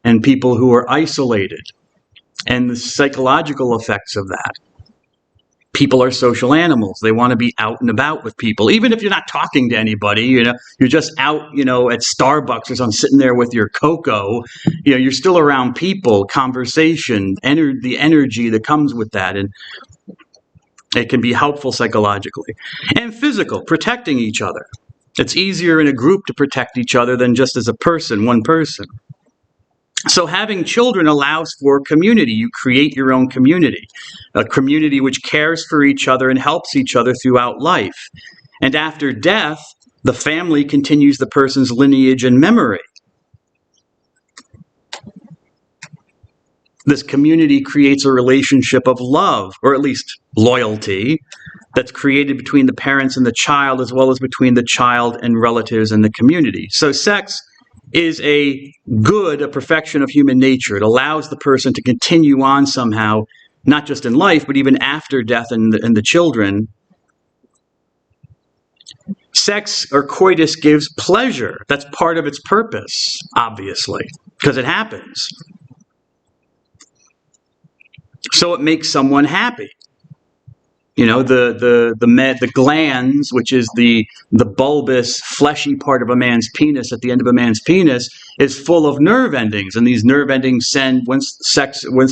and people who were isolated and the psychological effects of that. People are social animals. They want to be out and about with people. Even if you're not talking to anybody, you're just out, at Starbucks or something, sitting there with your cocoa, you're still around people, conversation, the energy that comes with that. And it can be helpful psychologically. And physical, protecting each other. It's easier in a group to protect each other than just as a person, one person. So having children allows for community. You create your own community, a community which cares for each other and helps each other throughout life. And after death, the family continues the person's lineage and memory. This community creates a relationship of love, or at least loyalty, that's created between the parents and the child, as well as between the child and relatives and the community. So sex is a perfection of human nature. It allows the person to continue on somehow, not just in life, but even after death and the children. Sex or coitus gives pleasure. That's part of its purpose, obviously, because it happens. So it makes someone happy. The glands, which is the bulbous, fleshy part of a man's penis at the end of a man's penis, is full of nerve endings, and these nerve endings send once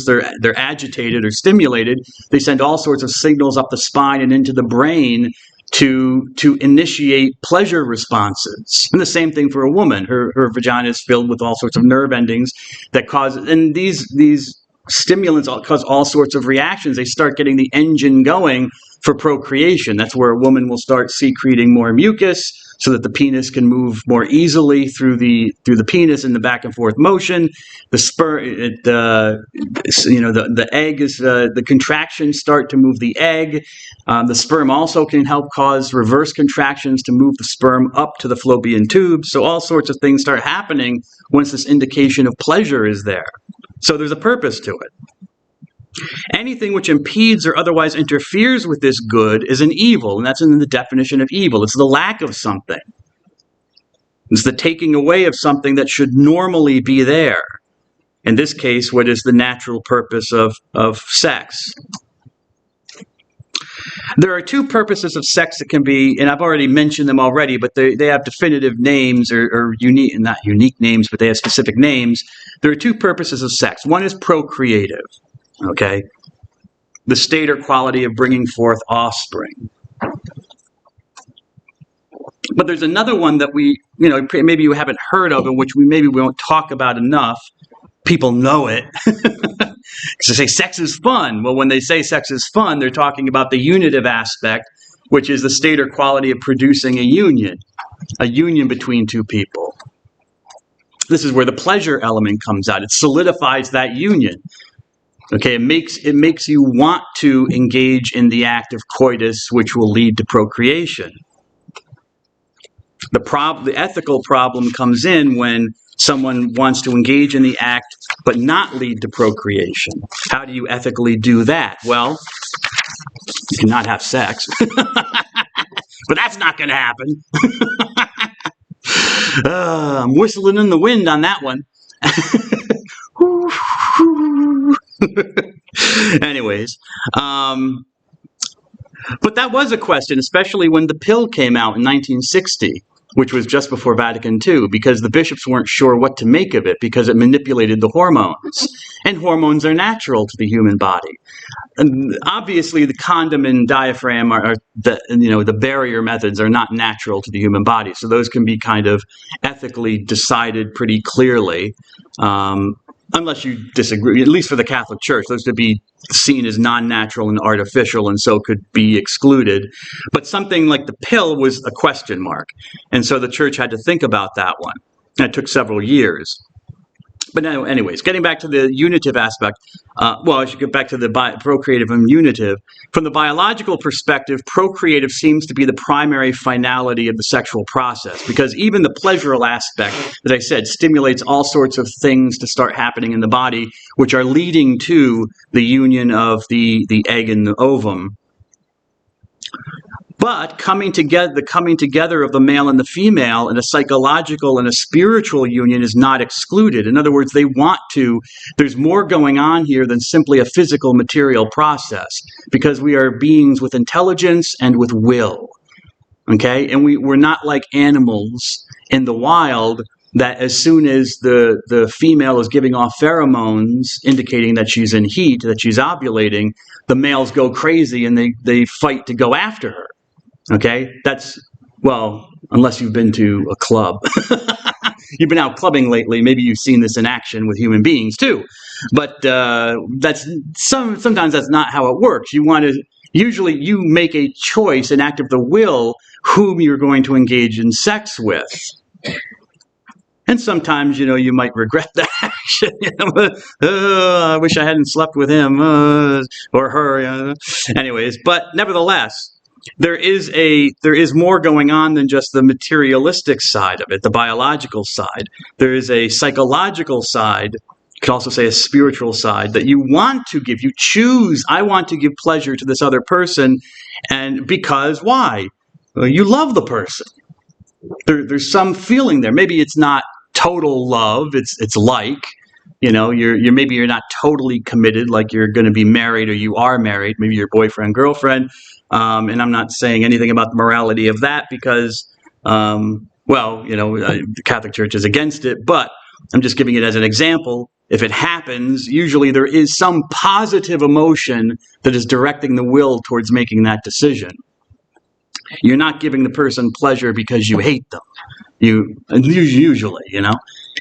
they're agitated or stimulated, they send all sorts of signals up the spine and into the brain to initiate pleasure responses. And the same thing for a woman. Her vagina is filled with all sorts of nerve endings that cause, and these stimulants cause all sorts of reactions. They start getting the engine going for procreation. That's where a woman will start secreting more mucus so that the penis can move more easily through the penis in the back and forth motion. The sperm, the egg is the contractions start to move the egg. The sperm also can help cause reverse contractions to move the sperm up to the fallopian tube. So all sorts of things start happening once this indication of pleasure is there. So there's a purpose to it. Anything which impedes or otherwise interferes with this good is an evil, and that's in the definition of evil. It's the lack of something. It's the taking away of something that should normally be there. In this case, what is the natural purpose of sex? There are two purposes of sex that can be, and I've already mentioned them already, but they have definitive names or unique, not unique names, but they have specific names. There are two purposes of sex. One is procreative, okay? The state or quality of bringing forth offspring. But there's another one that maybe you haven't heard of, and which we won't talk about enough. People know it. Because they say sex is fun. Well, when they say sex is fun, they're talking about the unitive aspect, which is the state or quality of producing a union between two people. This is where the pleasure element comes out. It solidifies that union. Okay, it makes you want to engage in the act of coitus, which will lead to procreation. The ethical problem comes in when someone wants to engage in the act but not lead to procreation. How do you ethically do that? Well, you cannot have sex. But that's not going to happen. I'm whistling in the wind on that one. Anyways, but that was a question, especially when the pill came out in 1960, which was just before Vatican II, because the bishops weren't sure what to make of it because it manipulated the hormones. And hormones are natural to the human body. And obviously, the condom and diaphragm are the barrier methods are not natural to the human body. So those can be kind of ethically decided pretty clearly. Unless you disagree, at least for the Catholic Church, those could be seen as non-natural and artificial and so could be excluded. But something like the pill was a question mark. And so the church had to think about that one. And it took several years. But anyways, getting back to the unitive aspect, I should get back to the procreative and unitive. From the biological perspective, procreative seems to be the primary finality of the sexual process, because even the pleasural aspect, as I said, stimulates all sorts of things to start happening in the body, which are leading to the union of the egg and the ovum. But the coming together of the male and the female in a psychological and a spiritual union is not excluded. In other words, there's more going on here than simply a physical material process, because we are beings with intelligence and with will. Okay? And we're not like animals in the wild that as soon as the female is giving off pheromones indicating that she's in heat, that she's ovulating, the males go crazy and they fight to go after her. Okay, unless you've been to a club. You've been out clubbing lately, maybe you've seen this in action with human beings too. But sometimes that's not how it works. Usually you make a choice, an act of the will, whom you're going to engage in sex with. And sometimes, you might regret that action. I wish I hadn't slept with him or her. Anyways, but nevertheless, there is more going on than just the materialistic side of it, the biological side. There is a psychological side, you could also say a spiritual side, that you want to give. You choose, I want to give pleasure to this other person, and because why? Well, you love the person. There's some feeling there. Maybe it's not total love. It's like, you're not totally committed, like you're going to be married or you are married. Maybe you're boyfriend, girlfriend. And I'm not saying anything about the morality of that because, the Catholic Church is against it, but I'm just giving it as an example. If it happens, usually there is some positive emotion that is directing the will towards making that decision. You're not giving the person pleasure because you hate them. Usually. And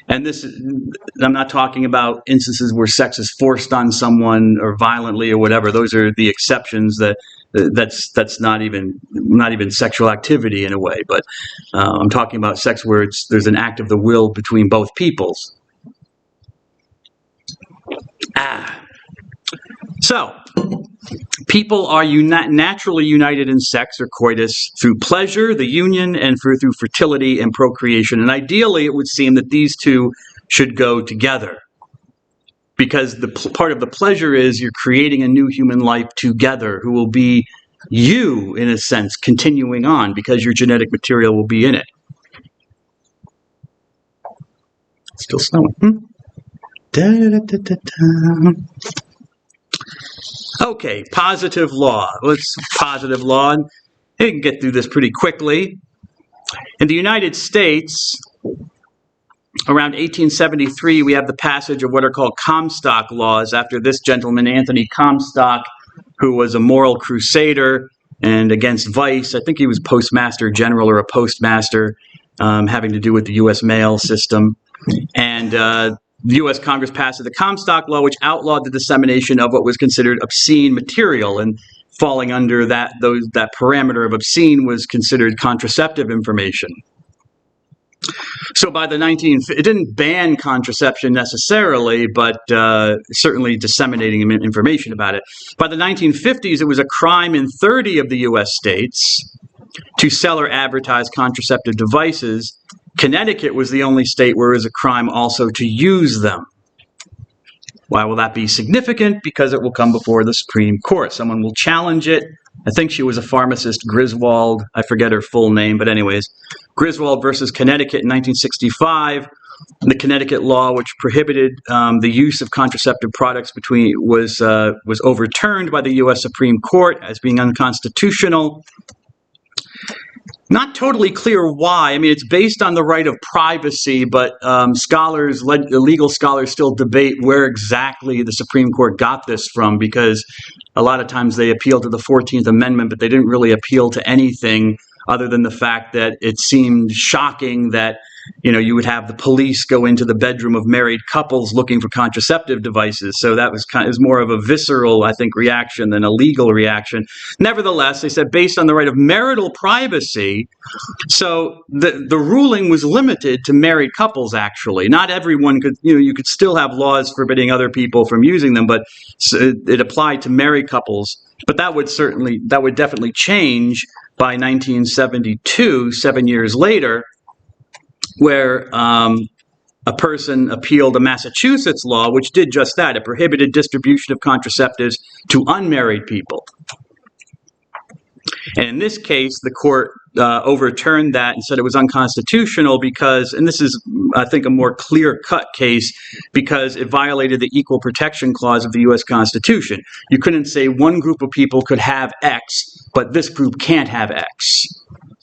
I'm not talking about instances where sex is forced on someone or violently or whatever. Those are the exceptions. That's not even sexual activity in a way. But I'm talking about sex where there's an act of the will between both peoples. So, people are naturally united in sex or coitus through pleasure, the union, and through fertility and procreation. And ideally, it would seem that these two should go together. Because the part of the pleasure is you're creating a new human life together who will be you, in a sense, continuing on because your genetic material will be in it. Still snowing. Okay, positive law. Positive law. We can get through this pretty quickly. In the United States, around 1873, we have the passage of what are called Comstock laws after this gentleman, Anthony Comstock, who was a moral crusader and against vice. I think he was postmaster general or a postmaster having to do with the U.S. mail system. And the U.S. Congress passed the Comstock Law, which outlawed the dissemination of what was considered obscene material. And falling under that parameter of obscene was considered contraceptive information. So it didn't ban contraception necessarily, but certainly disseminating information about it. By the 1950s, it was a crime in 30 of the U.S. states to sell or advertise contraceptive devices. Connecticut was the only state where it was a crime also to use them. Why will that be significant? Because it will come before the Supreme Court. Someone will challenge it I think she was a pharmacist, Griswold. I forget her full name, but anyways, Griswold versus Connecticut in 1965. The Connecticut law, which prohibited the use of contraceptive products was overturned by the U.S. Supreme Court as being unconstitutional. Not totally clear why. I mean, it's based on the right of privacy, but legal scholars still debate where exactly the Supreme Court got this from, because a lot of times they appeal to the 14th Amendment, but they didn't really appeal to anything other than the fact that it seemed shocking that, you would have the police go into the bedroom of married couples looking for contraceptive devices. So that was more of a visceral, I think, reaction than a legal reaction. Nevertheless, they said based on the right of marital privacy, so the ruling was limited to married couples, actually. Not everyone could, you could still have laws forbidding other people from using them, but it applied to married couples. But that would definitely change by 1972, 7 years later, where a person appealed a Massachusetts law, which did just that. It prohibited distribution of contraceptives to unmarried people. And in this case, the court overturned that and said it was unconstitutional because, and this is, I think, a more clear-cut case, because it violated the Equal Protection Clause of the U.S. Constitution. You couldn't say one group of people could have X, but this group can't have X.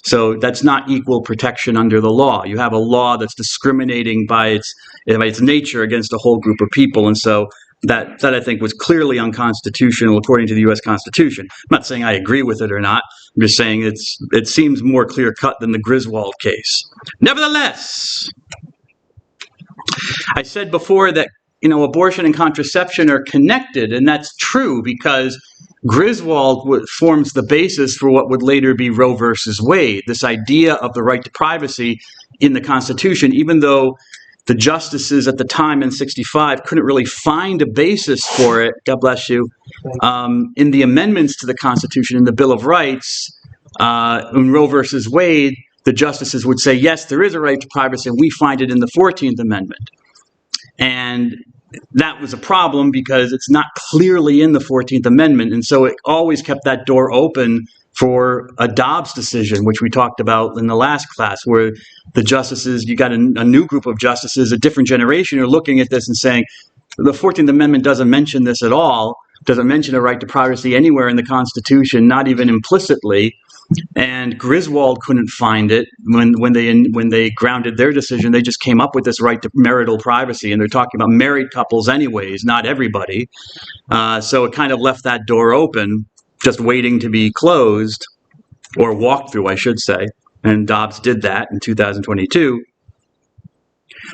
So that's not equal protection under the law. You have a law that's discriminating by its nature against a whole group of people, and so that I think was clearly unconstitutional according to the U.S. Constitution. I'm not saying I agree with it or not. I'm just saying it seems more clear-cut than the Griswold case. Nevertheless, I said before that abortion and contraception are connected, and that's true because Griswold forms the basis for what would later be Roe versus Wade. This idea of the right to privacy in the Constitution, even though the justices at the time in 65 couldn't really find a basis for it, God bless you, in the amendments to the Constitution, in the Bill of Rights, in Roe versus Wade, the justices would say, yes, there is a right to privacy, and we find it in the 14th Amendment. And that was a problem because it's not clearly in the 14th Amendment. And so it always kept that door open for a Dobbs decision, which we talked about in the last class, where the justices, you got a new group of justices, a different generation, are looking at this and saying, the 14th Amendment doesn't mention this at all, doesn't mention a right to privacy anywhere in the Constitution, not even implicitly. And Griswold couldn't find it when they grounded their decision. They just came up with this right to marital privacy, and they're talking about married couples anyways, not everybody. So it kind of left that door open, just waiting to be closed, or walked through, I should say. And Dobbs did that in 2022.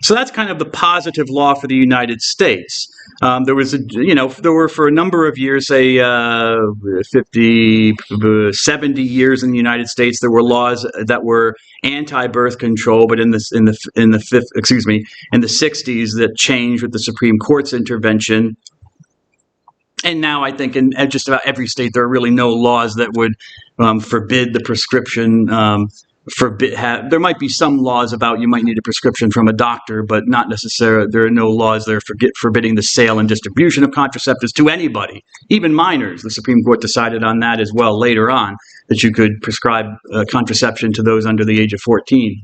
So that's kind of the positive law for the United States. There were for a number of years, say 50, 70 years in the United States, there were laws that were anti-birth control, but in the 60s that changed with the Supreme Court's intervention. And now I think in just about every state there are really no laws that would forbid the prescription. There might be some laws about you might need a prescription from a doctor, but not necessarily. There are no laws that are forbidding the sale and distribution of contraceptives to anybody, even minors. The Supreme Court decided on that as well later on, that you could prescribe contraception to those under the age of 14.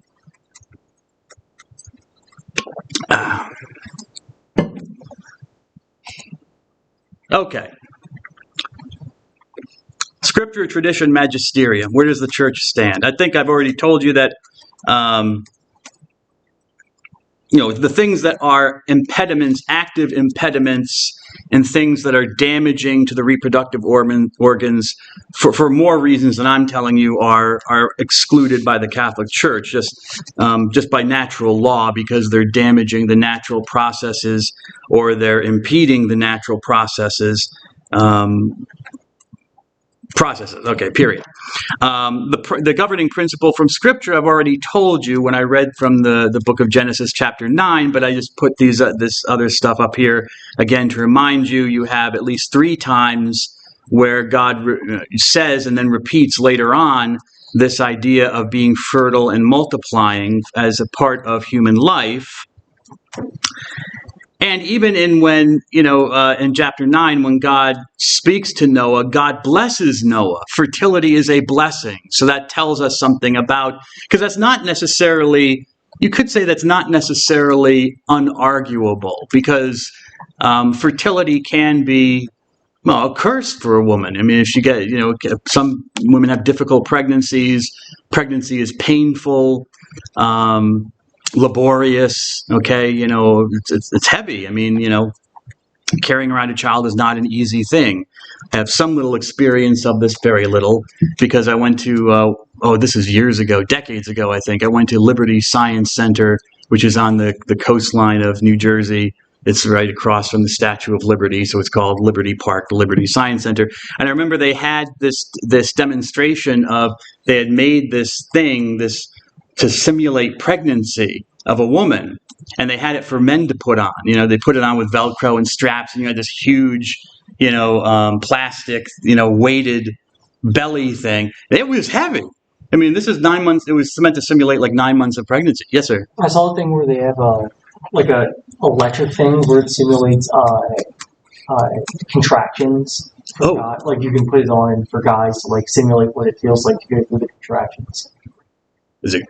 Okay. Scripture, tradition, magisterium. Where does the church stand? I think I've already told you that, the things that are impediments, active impediments, and things that are damaging to the reproductive organs for more reasons than I'm telling you are excluded by the Catholic Church just by natural law, because they're damaging the natural processes or they're impeding the natural processes. Okay, period. The governing principle from Scripture, I've already told you when I read from the book of Genesis chapter 9, but I just put this other stuff up here again to remind you. You have at least 3 times where God says and then repeats later on this idea of being fertile and multiplying as a part of human life. And even in chapter 9, when God speaks to Noah, God blesses Noah. Fertility is a blessing. So that tells us something about, because that's not necessarily, you could say that's not necessarily unarguable, because fertility can be, well, a curse for a woman. I mean, if she some women have difficult pregnancies. Pregnancy is painful. Laborious, okay, it's heavy. I mean, carrying around a child is not an easy thing. I have some little experience of this, very little, because I went to, this is years ago, decades ago, I think. I went to Liberty Science Center, which is on the coastline of New Jersey. It's right across from the Statue of Liberty, so it's called Liberty Park, the Liberty Science Center. And I remember they had this demonstration of, they had made this to simulate pregnancy of a woman, and they had it for men to put on. They put it on with Velcro and straps, and you had this huge, plastic, weighted belly thing. It was heavy. I mean, this is 9 months. It was meant to simulate like 9 months of pregnancy. Yes, sir. I saw a thing where they have a electric thing where it simulates contractions. Oh. Like you can put it on for guys to simulate what it feels like to go through the contractions. Is it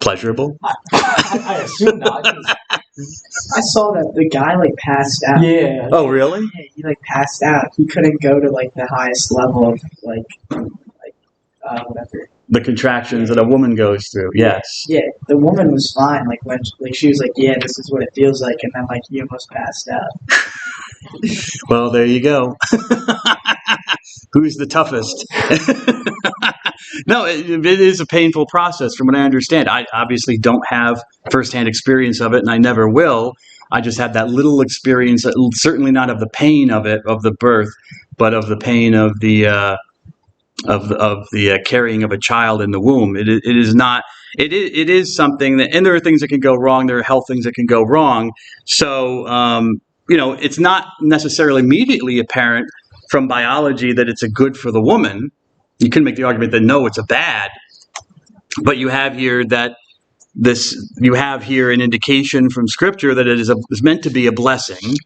pleasurable? I assume not. I saw that the guy passed out. Yeah. Oh, really? Yeah, he passed out. He couldn't go to the highest level of whatever. The contractions that a woman goes through. Yes. Yeah, the woman was fine. When she was yeah, this is what it feels like, and then he almost passed out. Well, there you go. Who's the toughest? No, it is a painful process from what I understand. I obviously don't have firsthand experience of it, and I never will. I just had that little experience, certainly not of the pain of it, of the birth, but of the pain of the carrying of a child in the womb. It is not. It is something that, and there are things that can go wrong. There are health things that can go wrong. So it's not necessarily immediately apparent from biology that it's a good for the woman. You can make the argument that no, it's a bad. But you have here an indication from Scripture that it is meant to be a blessing.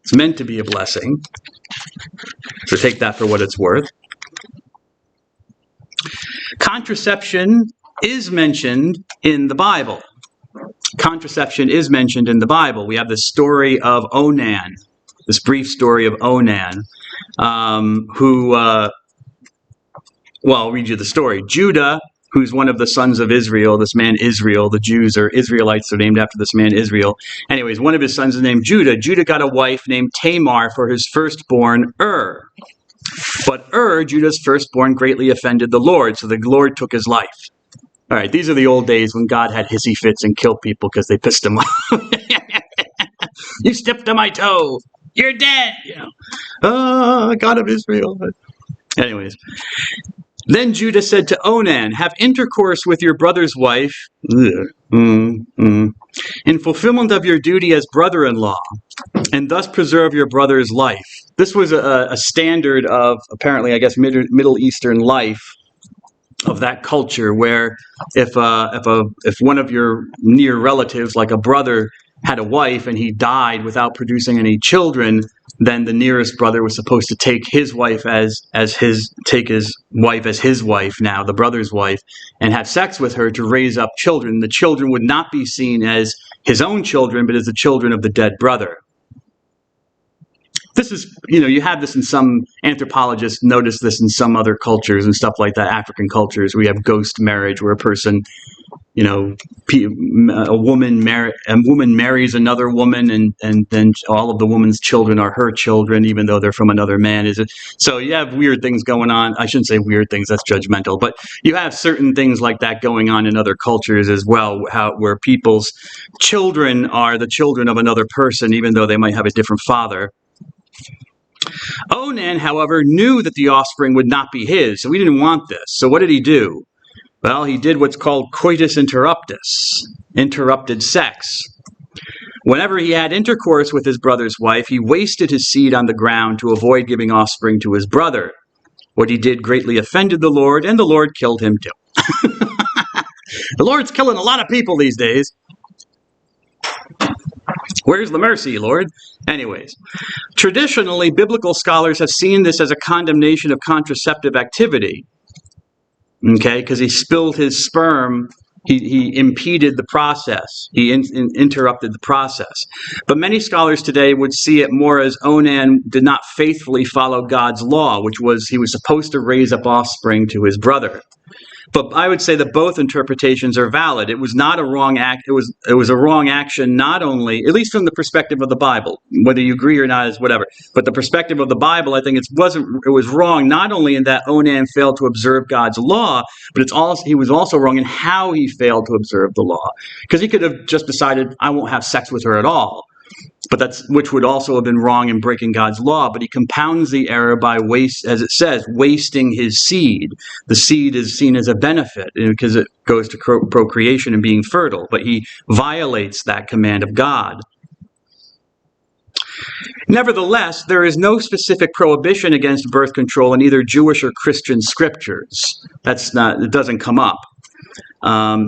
It's meant to be a blessing. So take that for what it's worth. Contraception is mentioned in the Bible. Contraception is mentioned in the Bible. We have the story of Onan, this brief story of Onan, who, I'll read you the story. Judah, who's one of the sons of Israel, this man Israel, the Jews or Israelites are named after this man Israel. Anyways, one of his sons is named Judah. Judah got a wife named Tamar for his firstborn But Judah's firstborn, greatly offended the Lord, so the Lord took his life. All right, these are the old days when God had hissy fits and killed people because they pissed him off. You stepped on my toe. You're dead. God of Israel. Anyways. Then Judah said to Onan, have intercourse with your brother's wife in fulfillment of your duty as brother-in-law, and thus preserve your brother's life. This was a standard of, apparently, I guess, Middle Eastern life of that culture, where if one of your near relatives, like a brother, had a wife and he died without producing any children, then the nearest brother was supposed to take his wife as his wife, now the brother's wife, and have sex with her to raise up children. The children would not be seen as his own children, but as the children of the dead brother. This is, you have this in some, anthropologists notice this in some other cultures and stuff like that, African cultures. We have ghost marriage, where a person, a woman marries another woman, and then all of the woman's children are her children, even though they're from another man. So you have weird things going on. I shouldn't say weird things, that's judgmental, but you have certain things like that going on in other cultures as well, where people's children are the children of another person, even though they might have a different father. Onan, however, knew that the offspring would not be his, so he didn't want this. So what did he do? Well, he did what's called coitus interruptus, interrupted sex. Whenever he had intercourse with his brother's wife, he wasted his seed on the ground to avoid giving offspring to his brother. What he did greatly offended the Lord, and the Lord killed him too. The Lord's killing a lot of people these days. Where's the mercy, Lord? Anyways, traditionally, biblical scholars have seen this as a condemnation of contraceptive activity. Okay, because he spilled his sperm, he impeded the process, he interrupted the process. But many scholars today would see it more as Onan did not faithfully follow God's law, which was he was supposed to raise up offspring to his brother. But I would say that both interpretations are valid. It was not a wrong act. It was a wrong action, not only, at least from the perspective of the Bible, whether you agree or not is whatever. But the perspective of the Bible, I think it was wrong not only in that Onan failed to observe God's law, but he was also wrong in how he failed to observe the law. Because he could have just decided, I won't have sex with her at all. But which would also have been wrong in breaking God's law. But he compounds the error by as it says, wasting his seed. The seed is seen as a benefit because it goes to procreation and being fertile. But he violates that command of God. Nevertheless, there is no specific prohibition against birth control in either Jewish or Christian scriptures. It doesn't come up.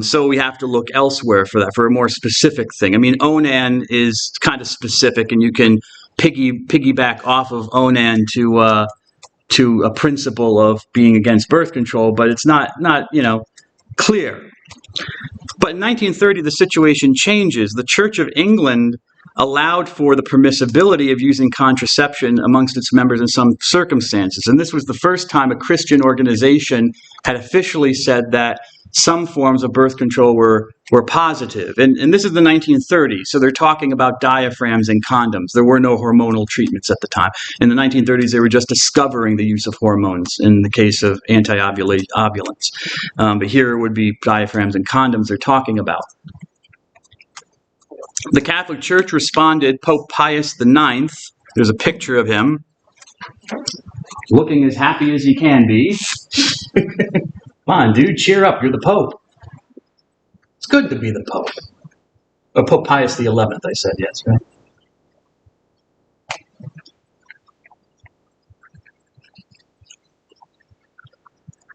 So we have to look elsewhere for that, for a more specific thing. I mean, Onan is kind of specific, and you can piggyback off of Onan to a principle of being against birth control, but it's not clear. But in 1930, the situation changes. The Church of England allowed for the permissibility of using contraception amongst its members in some circumstances. And this was the first time a Christian organization had officially said that some forms of birth control were positive. And this is the 1930s, so they're talking about diaphragms and condoms. There were no hormonal treatments at the time. In the 1930s, they were just discovering the use of hormones in the case of anti-ovulants. But here it would be diaphragms and condoms they're talking about. The Catholic Church responded. Pope Pius IX, there's a picture of him, looking as happy as he can be. Come on, dude, cheer up. You're the Pope. It's good to be the Pope. Oh, Pope Pius XI, I said, yes, right?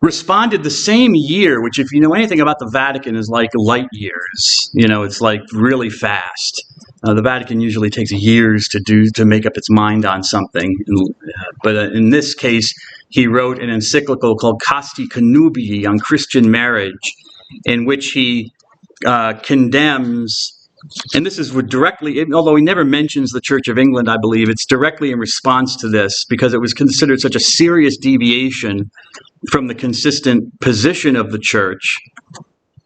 Responded the same year, which if you know anything about the Vatican is like light years. It's like really fast. The Vatican usually takes years to make up its mind on something. But in this case, he wrote an encyclical called Casti Connubii on Christian marriage, in which he condemns, and this is directly, although he never mentions the Church of England, I believe, it's directly in response to this, because it was considered such a serious deviation from the consistent position of the Church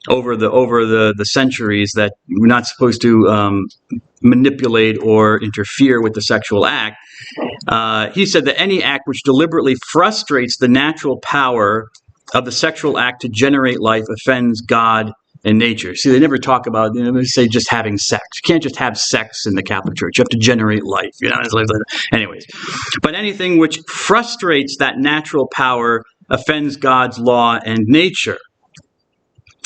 over the centuries that we're not supposed to manipulate or interfere with the sexual act. He said that any act which deliberately frustrates the natural power of the sexual act to generate life offends God and nature. See, they never talk about, they say just having sex. You can't just have sex in the Catholic Church. You have to generate life. Anyways. But anything which frustrates that natural power offends God's law and nature.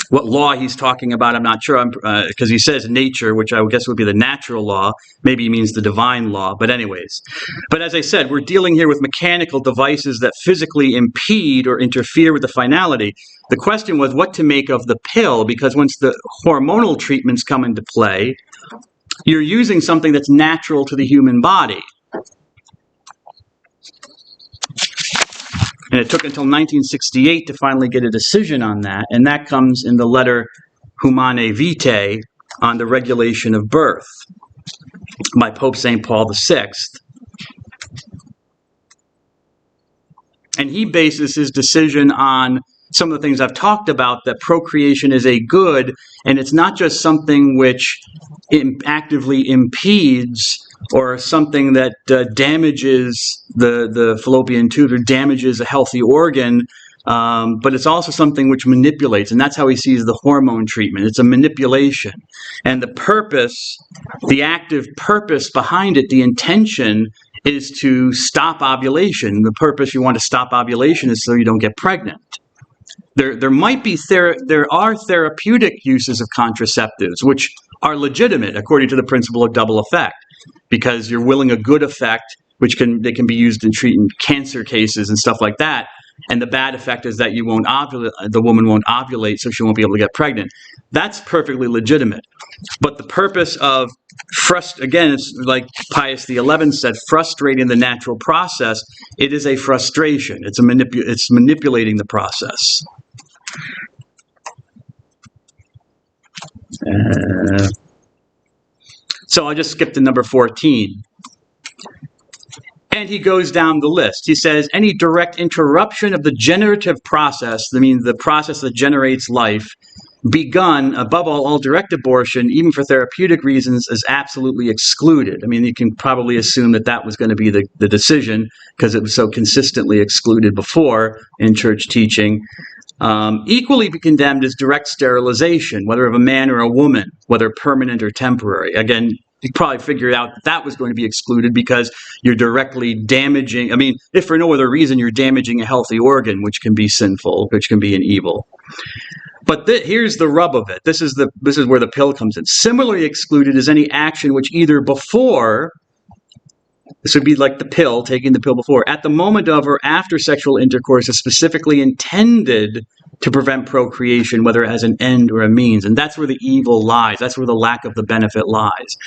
What law he's talking about, I'm not sure, because he says nature, which I would guess would be the natural law. Maybe he means the divine law, but anyways. But as I said, we're dealing here with mechanical devices that physically impede or interfere with the finality. The question was what to make of the pill, because once the hormonal treatments come into play, you're using something that's natural to the human body. And it took until 1968 to finally get a decision on that. And that comes in the letter Humanae Vitae on the regulation of birth by Pope St. Paul VI. And he bases his decision on some of the things I've talked about, that procreation is a good, and it's not just something which actively impedes or something that damages the fallopian tube or damages a healthy organ, but it's also something which manipulates, and that's how he sees the hormone treatment. It's a manipulation. And the purpose, the active purpose behind it, the intention, is to stop ovulation. The purpose you want to stop ovulation is so you don't get pregnant. There might be there are therapeutic uses of contraceptives which are legitimate according to the principle of double effect, because you're willing a good effect, which they can be used in treating cancer cases and stuff like that. and the bad effect is that you won't ovulate, the woman won't ovulate, so she won't be able to get pregnant. That's perfectly legitimate. But the purpose of again, it's like Pius XI said, frustrating the natural process. It is a frustration. It's manipulating the process. So I'll just skip to number 14. And he goes down the list. He says, any direct interruption of the generative process, I mean the process that generates life, begun, above all direct abortion, even for therapeutic reasons, is absolutely excluded. I mean, you can probably assume that that was going to be the decision because it was so consistently excluded before in church teaching. Equally condemned is direct sterilization, whether of a man or a woman, whether permanent or temporary. Again, you probably figured out that was going to be excluded because you're directly damaging, I mean, if for no other reason, you're damaging a healthy organ, which can be sinful, which can be an evil. But here's the rub of it. This is where the pill comes in. Similarly excluded is any action which either before, this would be like the pill, taking the pill before, at the moment of or after sexual intercourse is specifically intended to prevent procreation, whether it has an end or a means. And that's where the evil lies. That's where the lack of the benefit lies.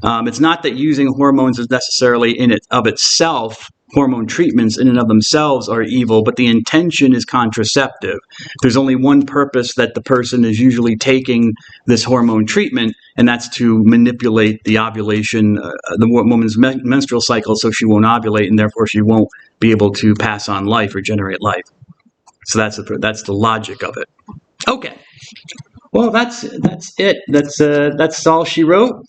It's not that using hormones is necessarily in it of itself, hormone treatments in and of themselves are evil, but the intention is contraceptive. There's only one purpose that the person is usually taking this hormone treatment, and that's to manipulate the ovulation, the woman's menstrual cycle, so she won't ovulate, and therefore she won't be able to pass on life or generate life. So that's the logic of it. Okay. Well, that's it. That's all she wrote.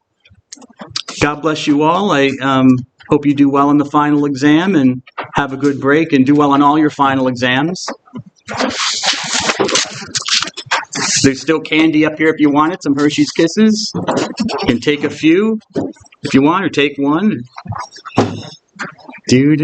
God bless you all. I hope you do well in the final exam and have a good break and do well on all your final exams. There's still candy up here if you want it, some Hershey's Kisses. You can take a few if you want, or take one. Do.